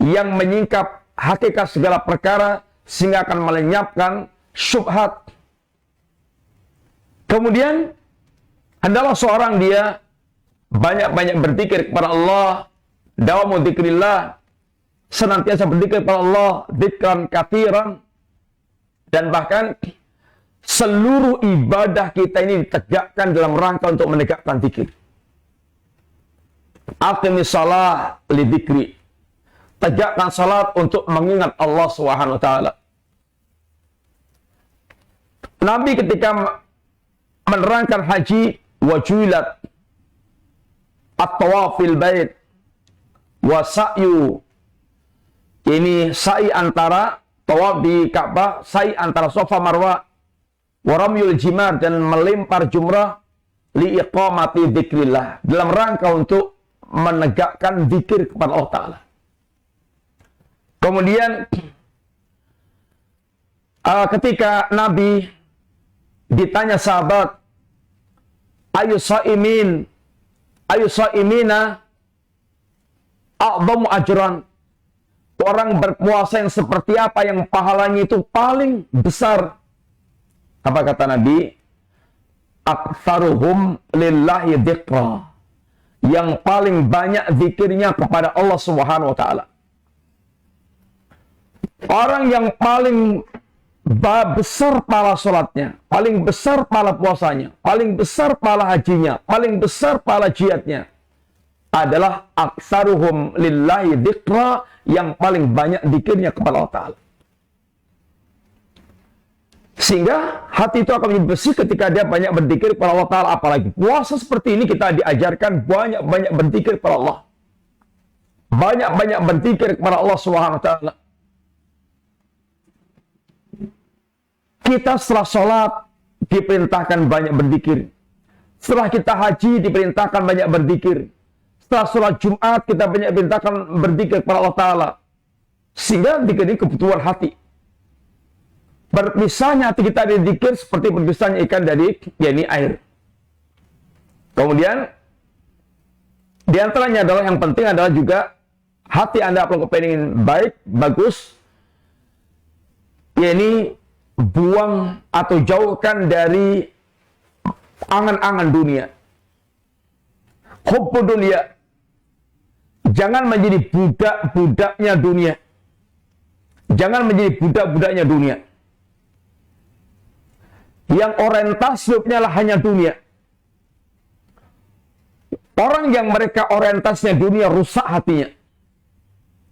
yang menyingkap hakikat segala perkara sehingga akan melenyapkan syubhat. Kemudian adalah seorang dia banyak-banyak berzikir kepada Allah, dawamu dzikrillah, senantiasa berzikir kepada Allah, dzikran katsiran, dan bahkan seluruh ibadah kita ini ditegakkan dalam rangka untuk menegakkan zikir. Aqimis shalah li dzikri. Tegakkan salat untuk mengingat Allah Subhanahu wa taala. Nabi ketika menerangkan haji, wajulat at-tawafil bait wa sa'yu, ini sa'i antara tawaf di Ka'bah, sa'i antara Safa Marwah, wa ramyul jimar, dan melempar jumrah, li iqamati dzikrillah, dalam rangka untuk menegakkan zikir kepada Allah Ta'ala. Kemudian ketika Nabi ditanya sahabat, ayu sa'imina a'dhamu ajran, orang berpuasa yang seperti apa yang pahalanya itu paling besar? Apa kata Nabi? Aktsaruhum lillahi dzikra, yang paling banyak zikirnya kepada Allah Subhanahu wa taala. Orang yang paling besar pahala sholatnya, paling besar pahala puasanya, paling besar pahala hajinya, paling besar pahala jihadnya adalah aktsaruhum lillahi dzikra, yang paling banyak zikirnya kepada Allah Ta'ala. Sehingga hati itu akan menjadi bersih ketika dia banyak berzikir kepada Allah Ta'ala. Apalagi puasa seperti ini kita diajarkan banyak-banyak berzikir kepada Allah. Banyak-banyak berzikir kepada Allah Subhanahu wa taala. Kita setelah sholat diperintahkan banyak berzikir. Setelah kita haji diperintahkan banyak berzikir. Setelah sholat Jumat kita banyak diperintahkan berzikir kepada Allah Ta'ala. Sehingga zikir ini kebutuhan hati. Berpisahnya hati kita dari zikir seperti berpisahnya ikan dari air. Kemudian di antaranya adalah yang penting adalah juga hati Anda kalau kepengen baik, bagus, buang atau jauhkan dari angan-angan dunia. Hubbu dunia. Jangan menjadi budak-budaknya dunia. Jangan menjadi budak-budaknya dunia. Yang orientasi hidupnya lah hanya dunia. Orang yang mereka orientasinya dunia rusak hatinya.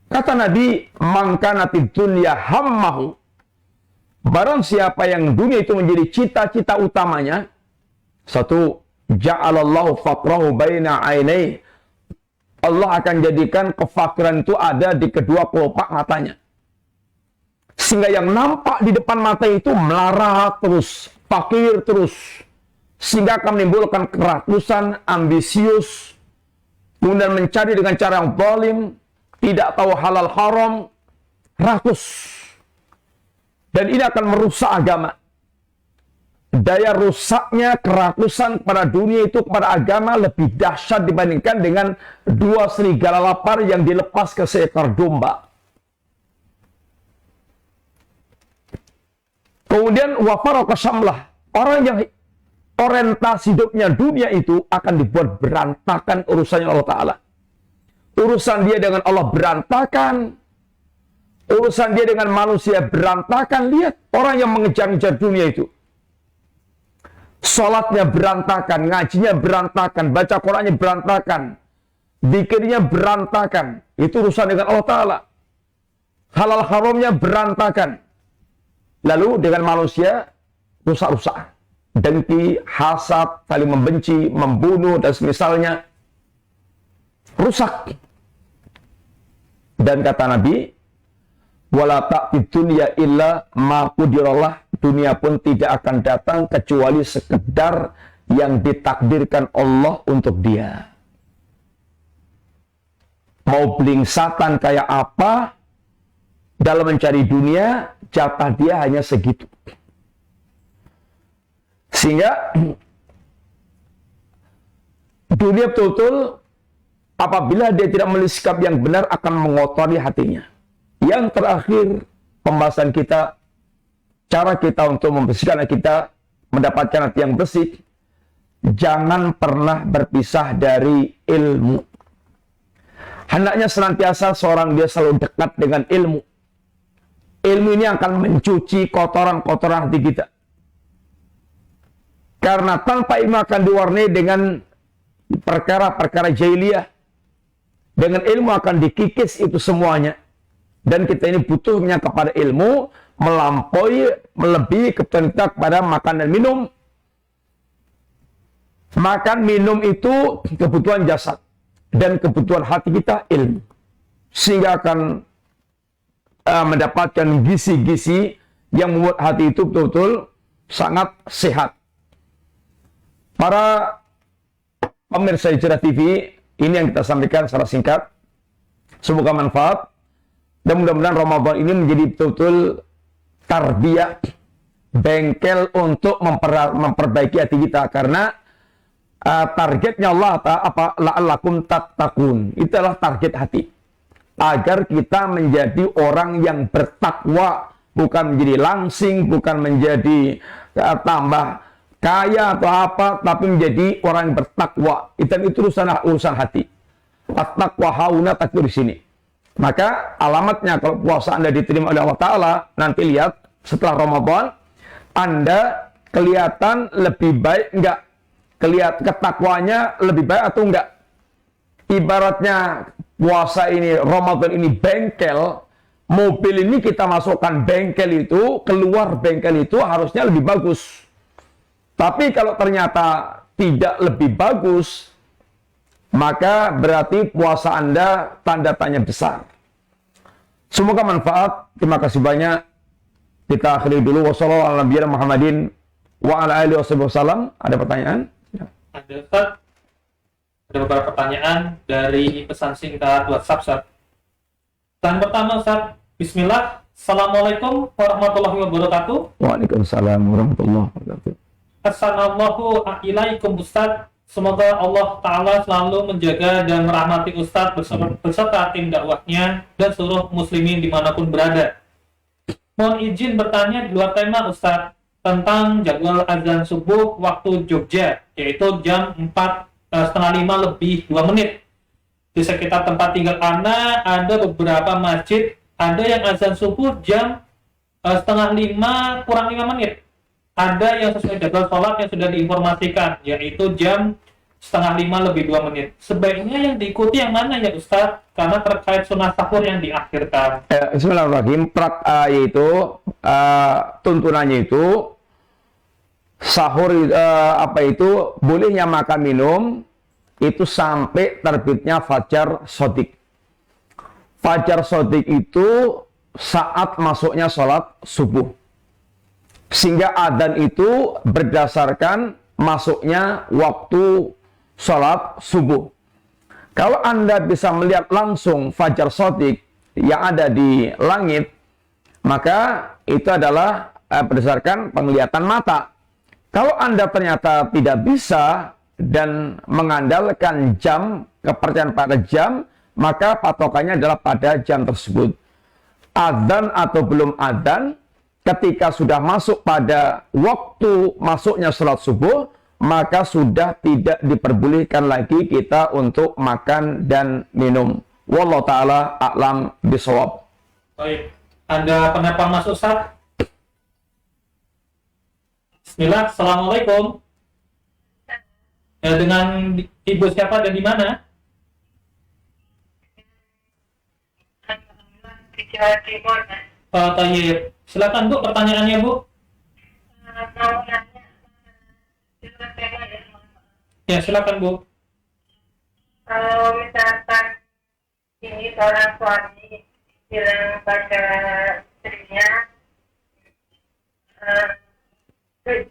Kata Nabi, man kanatid dunya hammahu, barang siapa yang dunia itu menjadi cita-cita utamanya, satu, ja'alallahu faqrahu baina ainai, Allah akan jadikan kefakiran itu ada di kedua kelopak matanya. Sehingga yang nampak di depan mata itu melarat terus, fakir terus. Sehingga akan menimbulkan kerakusan, ambisius, kemudian mencari dengan cara yang zalim, tidak tahu halal haram, rakus. Dan ini akan merusak agama. Daya rusaknya kerakusan pada dunia itu kepada agama lebih dahsyat dibandingkan dengan dua serigala lapar yang dilepas ke seekor domba. Kemudian wafaraka syamlah, orang yang orientasi hidupnya dunia itu akan dibuat berantakan urusannya Allah Ta'ala. Urusan dia dengan Allah berantakan. Urusan dia dengan manusia berantakan. Lihat orang yang mengejar-ngejar dunia itu. Sholatnya berantakan, ngajinya berantakan, baca Qur'annya berantakan, zikirnya berantakan. Itu urusan dengan Allah Ta'ala. Halal haramnya berantakan. Lalu dengan manusia rusak-rusak. Dengki, hasad, saling membenci, membunuh, dan semisalnya. Rusak. Dan kata Nabi, wala ta'tid dunya illa ma qadirallah, dunia pun tidak akan datang kecuali sekedar yang ditakdirkan Allah untuk dia. Mau belingsatan kayak apa dalam mencari dunia, jatah dia hanya segitu. Sehingga dunia betul-betul apabila dia tidak memiliki sikap yang benar akan mengotori hatinya. Yang terakhir, pembahasan kita, cara kita untuk membersihkan hati kita, mendapatkan hati yang bersih, jangan pernah berpisah dari ilmu. Hendaknya senantiasa seorang dia selalu dekat dengan ilmu. Ilmu ini akan mencuci kotoran-kotoran hati kita. Karena tanpa ilmu akan diwarnai dengan perkara-perkara jahiliyah. Dengan ilmu akan dikikis itu semuanya. Dan kita ini butuhnya kepada ilmu, melebihi kebutuhan kita kepada makan dan minum. Makan, minum itu kebutuhan jasad. Dan kebutuhan hati kita ilmu. Sehingga akan mendapatkan gizi-gizi yang membuat hati itu betul-betul sangat sehat. Para pemirsa Hijrah TV, ini yang kita sampaikan secara singkat. Semoga manfaat. Dan mudah-mudahan Ramadan ini menjadi betul-betul tarbiyah, bengkel untuk memperbaiki hati kita. Karena targetnya Allah apa la'allakum tattaqun. Itulah target hati. Agar kita menjadi orang yang bertakwa, bukan menjadi langsing, bukan menjadi tambah kaya atau apa, tapi menjadi orang yang bertakwa. Itu urusan hati. At-taqwa hauna takdir di sini. Maka alamatnya kalau puasa Anda diterima oleh Allah Ta'ala, nanti lihat setelah Ramadan, Anda kelihatan lebih baik enggak? Ketakwanya lebih baik atau enggak? Ibaratnya puasa ini, Ramadan ini bengkel, mobil ini kita masukkan bengkel itu, keluar bengkel itu harusnya lebih bagus. Tapi kalau ternyata tidak lebih bagus, maka berarti puasa Anda tanda tanya besar. Semoga manfaat. Terima kasih banyak. Kita akhiri dulu. Wassalamualaikum Muhammadin wa ala alihi wasallam. Ada pertanyaan? Ada Ustaz. Ada beberapa pertanyaan dari pesan singkat WhatsApp Ustaz. Yang pertama Ustaz, Bismillah. Assalamualaikum warahmatullahi wabarakatuh. Waalaikumsalam warahmatullahi wabarakatuh. Assalamualaikum ilaikum Ustaz. Semoga Allah Ta'ala selalu menjaga dan merahmati Ustadz beserta tim dakwahnya dan seluruh muslimin dimanapun berada. Mohon izin bertanya di luar tema Ustadz tentang jadwal azan subuh waktu Jogja, yaitu jam 4:30 lebih 2 menit. Di sekitar tempat tinggal Ana ada beberapa masjid, ada yang azan subuh jam 4:30 kurang 5 menit. Ada yang sesuai jadwal sholat yang sudah diinformasikan, yaitu jam 4:30 lebih 2 menit. Sebaiknya yang diikuti yang mana ya Ustaz? Karena terkait sunnah sahur yang diakhirkan. Bismillahirrahmanirrahim. Yaitu tuntunannya itu sahur bolehnya makan minum itu sampai terbitnya fajar shodiq. Fajar shodiq itu saat masuknya sholat subuh. Sehingga adzan itu berdasarkan masuknya waktu sholat subuh. Kalau Anda bisa melihat langsung fajar shadiq yang ada di langit, maka itu adalah berdasarkan penglihatan mata. Kalau Anda ternyata tidak bisa dan mengandalkan jam, kepercayaan pada jam, maka patokannya adalah pada jam tersebut. Adzan atau belum adzan, ketika sudah masuk pada waktu masuknya sholat subuh, maka sudah tidak diperbolehkan lagi kita untuk makan dan minum. Wallahu ta'ala a'lam bishawab. Baik, ada pendapat masuk Ustaz? Bismillah, Assalamualaikum. Ya, dengan ibu siapa dan di mana? Di Jawa Timur, Mas. Tayyib. Silakan Bu, pertanyaannya Bu. Mau nanya, di luar tema ya, mohon maaf. Ya, silakan Bu. Kalau misalkan ini seorang suami bilang pada istrinya,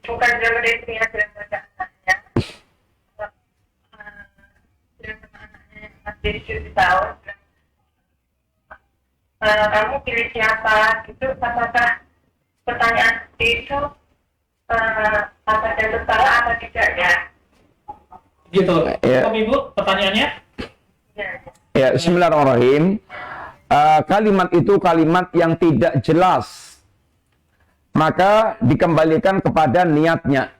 bukan bilang pada istrinya, bilang pada anaknya, bilang sama anaknya yang masih 7 tahun, bilang, kamu pilih siapa? Itu apakah pertanyaan seperti itu apakah itu salah atau tidak ya? Gitu. Ya. Cukup Ibu, pertanyaannya? Ya. Ya, bismillahirrahmanirrahim. Kalimat itu kalimat yang tidak jelas, maka dikembalikan kepada niatnya.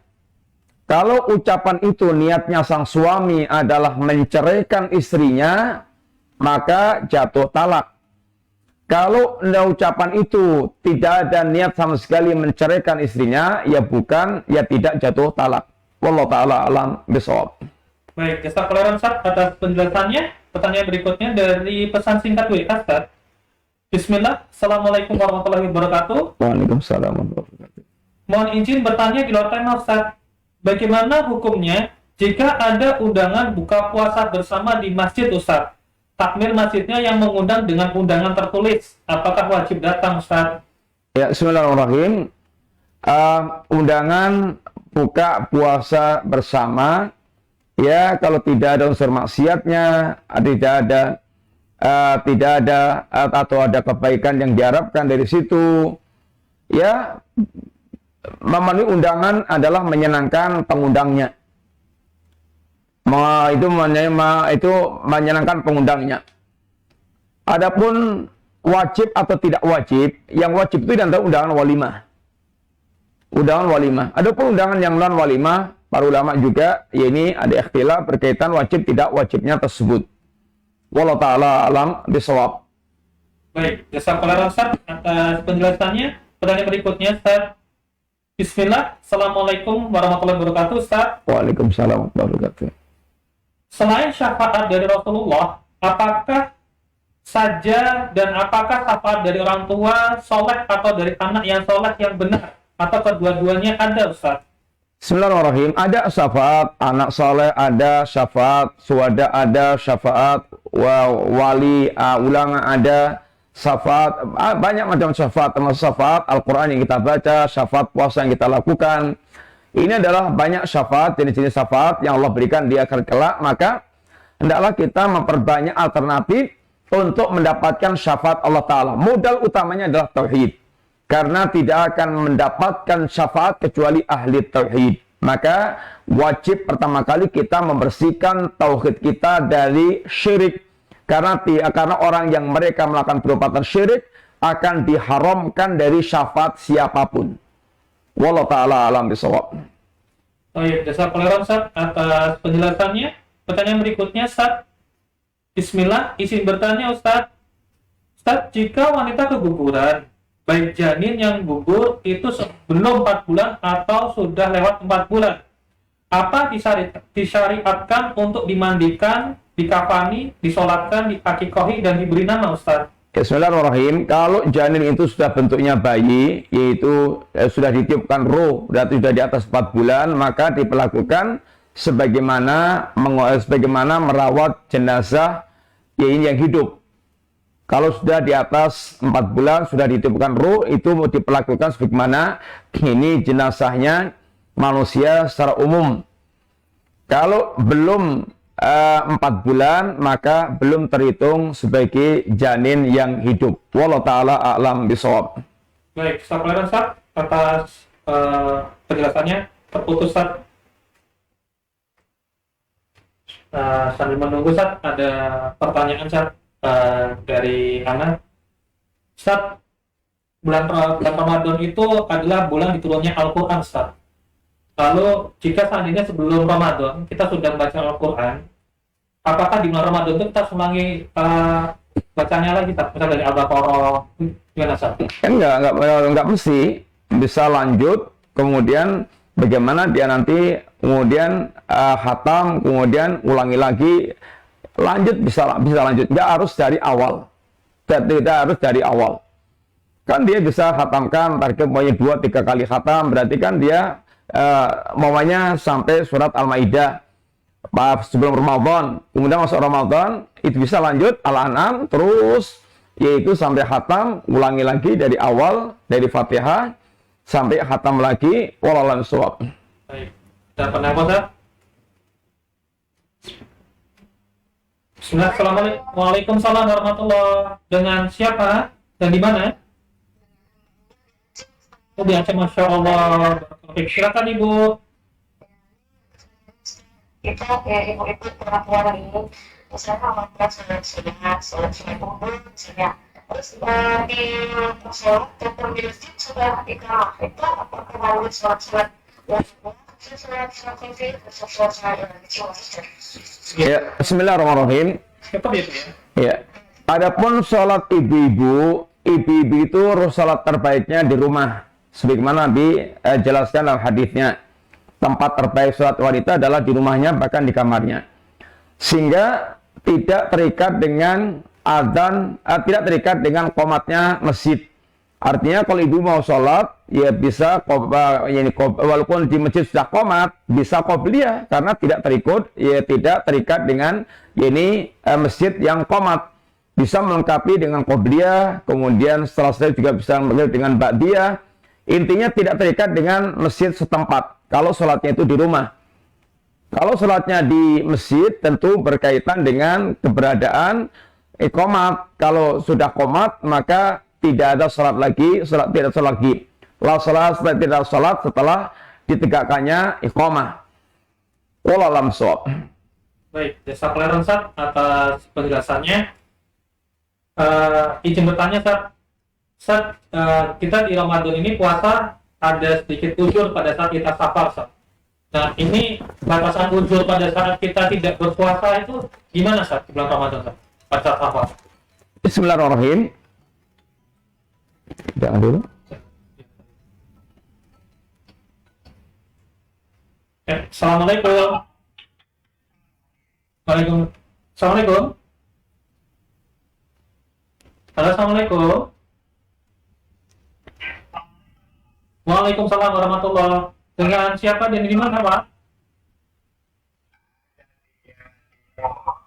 Kalau ucapan itu niatnya sang suami adalah menceraikan istrinya, maka jatuh talak. Kalau ucapan itu tidak ada niat sama sekali menceraikan istrinya, ya bukan, ya tidak jatuh talak. Wallahu ta'ala alam bishawab. Baik, jazakallahu Ustaz atas penjelasannya. Pertanyaan berikutnya dari pesan singkat WA, Ustaz. Bismillah, Assalamualaikum warahmatullahi wabarakatuh. Waalaikumsalam warahmatullahi wabarakatuh. Mohon izin bertanya di luar tema, Ustaz. Bagaimana hukumnya jika ada undangan buka puasa bersama di masjid, Ustaz? Takmir masjidnya yang mengundang dengan undangan tertulis. Apakah wajib datang, Ustaz? Ya, bismillahirrahmanirrahim. Undangan buka puasa bersama, ya kalau tidak ada unsur maksiatnya, tidak ada atau ada kebaikan yang diharapkan dari situ, ya memenuhi undangan adalah menyenangkan pengundangnya. Itu menyenangkan pengundangnya. Adapun wajib atau tidak wajib, yang wajib itu adalah undangan walimah. Undangan walimah. Adapun undangan yang non walimah, para ulama juga, ya ini ada ikhtilaf berkaitan wajib tidak wajibnya tersebut. Wallahu ta'ala alam bishawab. Baik, jazakallahu Ustaz atas penjelasannya. Pertanyaan berikutnya, Ustaz. Bismillah, Assalamualaikum warahmatullahi wabarakatuh, Ustaz. Waalaikumsalam warahmatullahi wabarakatuh. Selain syafaat dari Rasulullah, apakah saja dan apakah syafaat dari orang tua soleh atau dari anak yang soleh yang benar? Atau kedua-duanya ada, Ustaz? Bismillahirrahmanirrahim. Ada syafaat anak soleh, ada syafaat suada, ada syafaat wali ulama, ada syafaat, banyak macam syafaat, termasuk syafaat Al-Quran yang kita baca, syafaat puasa yang kita lakukan. Ini adalah banyak syafaat, jenis-jenis syafaat yang Allah berikan di akhir kelak, maka hendaklah kita memperbanyak alternatif untuk mendapatkan syafaat Allah Ta'ala. Modal utamanya adalah tauhid. Karena tidak akan mendapatkan syafaat kecuali ahli tauhid. Maka wajib pertama kali kita membersihkan tauhid kita dari syirik. Karena orang yang mereka melakukan perbuatan syirik akan diharamkan dari syafaat siapapun. Wallahu ta'ala alam bishawab. Baik, jazakallahu Ustaz atas penjelasannya. Pertanyaan berikutnya, Ustaz. Bismillah, izin bertanya, Ustaz. Ustaz, jika wanita keguguran, baik janin yang gugur itu sebelum 4 bulan atau sudah lewat 4 bulan, apa disyariatkan untuk dimandikan, dikafani, disolatkan, diakikohi, dan diberi nama, Ustaz? Bismillahirrahmanirrahim. Kalau janin itu sudah bentuknya bayi, yaitu sudah ditiupkan ruh, berarti sudah di atas 4 bulan, maka diperlakukan sebagaimana merawat jenazah yang hidup. Kalau sudah di atas 4 bulan, sudah ditiupkan ruh, itu mau diperlakukan sebagaimana ini jenazahnya manusia secara umum. Kalau belum 4 bulan, maka belum terhitung sebagai janin yang hidup. Wallahu ta'ala a'lam bishawab. Baik, Ustaz Kleran Ustaz, atas penjelasannya. Terputus Ustaz. Sambil menunggu Ustaz, ada pertanyaan Ustaz dari Ana. Ustaz, bulan Ramadan itu adalah bulan diturunnya Al-Quran Ustaz. Lalu jika seandainya sebelum Ramadan kita sudah membaca Al-Quran, apakah di bulan Ramadan itu kita ulangi bacanya lagi Ustaz? Misal dari Al-Baqarah, gimana Ustaz? Enggak mesti, bisa lanjut, kemudian bagaimana dia nanti kemudian khatam, kemudian ulangi lagi, lanjut bisa lanjut, nggak harus dari awal, tidak harus dari awal. Kan dia bisa khatamkan, target pokoknya 2-3 kali khatam, berarti kan dia maunya sampai surat Al-Maidah sebelum Ramadan, kemudian masuk Ramadan itu bisa lanjut Al-An'am terus, yaitu sampai khatam, ulangi lagi dari awal, dari Fatihah sampai khatam lagi, wallahu a'lam bishawab. Baik, ada pendapat Ustaz? Bismillah, Assalamualaikum. Waalaikumsalam warahmatullahi. Dengan siapa dan di mana? Oh, di Aceh, Masya Allah. Baik, silakan Ibu. Kita kayak ibu-ibu perempuan ini, misalnya melakukan sholat subuh, misalnya. Terus di sholat atau di masjid sudah iqamah, itu apakah melalui sholat-sholat Ya, bismillahirrahmanirrahim. Ya. Adapun sholat ibu-ibu itu sholat terbaiknya di rumah. Sebagaimana dijelaskan dalam hadisnya. Tempat terbaik sholat wanita adalah di rumahnya, bahkan di kamarnya. Sehingga tidak terikat dengan adzan, tidak terikat dengan qomatnya masjid. Artinya kalau ibu mau sholat, ya bisa walaupun di masjid sudah qomat, bisa qobliyah karena tidak terikat dengan masjid yang qomat. Bisa melengkapi dengan qobliyah, kemudian setelah selesai juga bisa melengkapi dengan ba'diyah. Intinya tidak terikat dengan masjid setempat. Kalau sholatnya itu di rumah. Kalau sholatnya di masjid tentu berkaitan dengan keberadaan qomat. Kalau sudah qomat maka tidak ada sholat lagi, tidak sholat lagi. Tidak sholat setelah ditegakkannya iqamah. Wallahu a'lam bishawab. Baik, jasa Kleran Ustaz atas penjelasannya. Izin bertanya Ustaz, kita di Ramadan ini puasa ada sedikit uzur pada saat kita safar Ustaz. Nah ini batasan uzur pada saat kita tidak berpuasa itu gimana Ustaz di bulan Ramadan Ustaz? Pada saat safar. Bismillahirrahmanirrahim. Jangan dulu. Assalamualaikum. Assalamualaikum. Halo, Assalamualaikum. Waalaikumsalam warahmatullahi. Dengan siapa dan di mana Pak?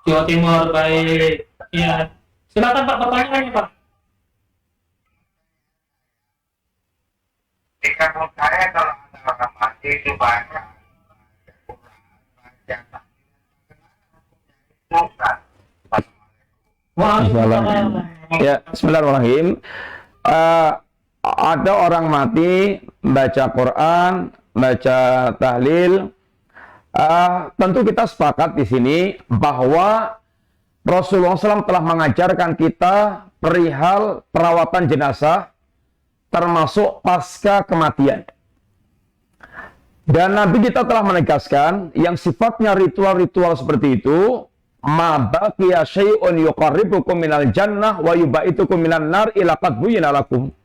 Jawa Timur, baik. Ya, silakan Pak, pertanyaannya Pak. Di kampung saya kalau ada orang mati itu banyak Waalaikumsalam. Ya, bismillahirrahmanirrahim. Ada orang mati baca Quran, baca tahlil. Tentu kita sepakat di sini bahwa Rasulullah SAW telah mengajarkan kita perihal perawatan jenazah termasuk pasca kematian. Dan Nabi kita telah menegaskan yang sifatnya ritual-ritual seperti itu, ma baqiya syai'un yuqarribukum minal jannah wa yubaitukum minan nar ila qad buyyina lakum.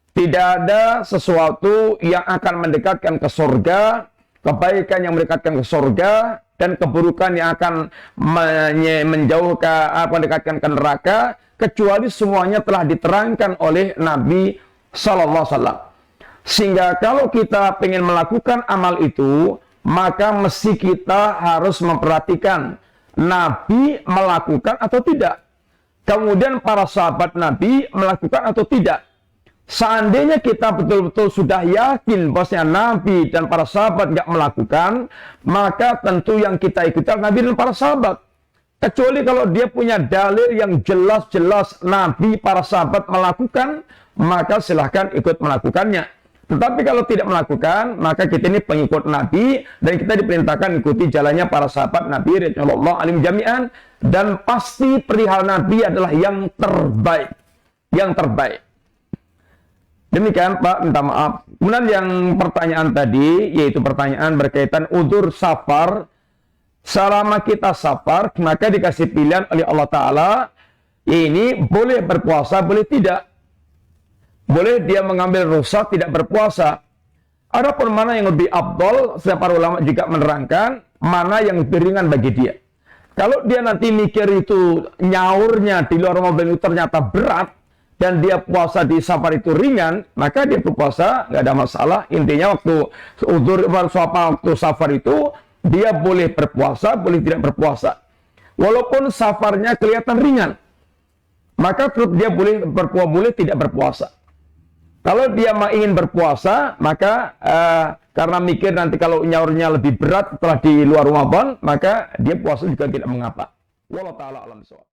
Tidak ada sesuatu yang akan mendekatkan ke surga, kebaikan yang mendekatkan ke surga, dan keburukan yang akan mendekatkan ke neraka, kecuali semuanya telah diterangkan oleh Nabi Sallallahu Alaihi Wasallam. Sehingga kalau kita ingin melakukan amal itu, maka mesti kita harus memperhatikan Nabi melakukan atau tidak. kemudian para sahabat Nabi melakukan atau tidak. Seandainya kita betul-betul sudah yakin bahwasanya Nabi dan para sahabat nggak melakukan, maka tentu yang kita ikuti Nabi dan para sahabat. Kecuali kalau dia punya dalil yang jelas-jelas Nabi, para sahabat melakukan, maka silahkan ikut melakukannya. Tetapi kalau tidak melakukan, maka kita ini pengikut Nabi, dan kita diperintahkan ikuti jalannya para sahabat Nabi radhiyallahu anhum jami'an, dan pasti perihal Nabi adalah yang terbaik. Yang terbaik. Demikian Pak, minta maaf. Kemudian yang pertanyaan tadi, yaitu pertanyaan berkaitan udzur safar. Selama kita safar, maka dikasih pilihan oleh Allah Ta'ala, ini boleh berpuasa, boleh tidak. Boleh dia mengambil rukhsah tidak berpuasa. Adapun mana yang lebih afdol, para ulama juga menerangkan, mana yang lebih ringan bagi dia. Kalau dia nanti mikir itu nyaurnya di luar Ramadan itu ternyata berat, dan dia puasa di safar itu ringan, maka dia berpuasa, nggak ada masalah. Intinya waktu udzur waktu safar itu, dia boleh berpuasa, boleh tidak berpuasa. Walaupun safarnya kelihatan ringan, maka tetap dia boleh berpuasa, boleh tidak berpuasa. Kalau dia ingin berpuasa, maka karena mikir nanti kalau nyaurnya lebih berat setelah di luar Ramadan, maka dia puasa juga tidak mengapa. Wallahu ta'ala alam bissawab.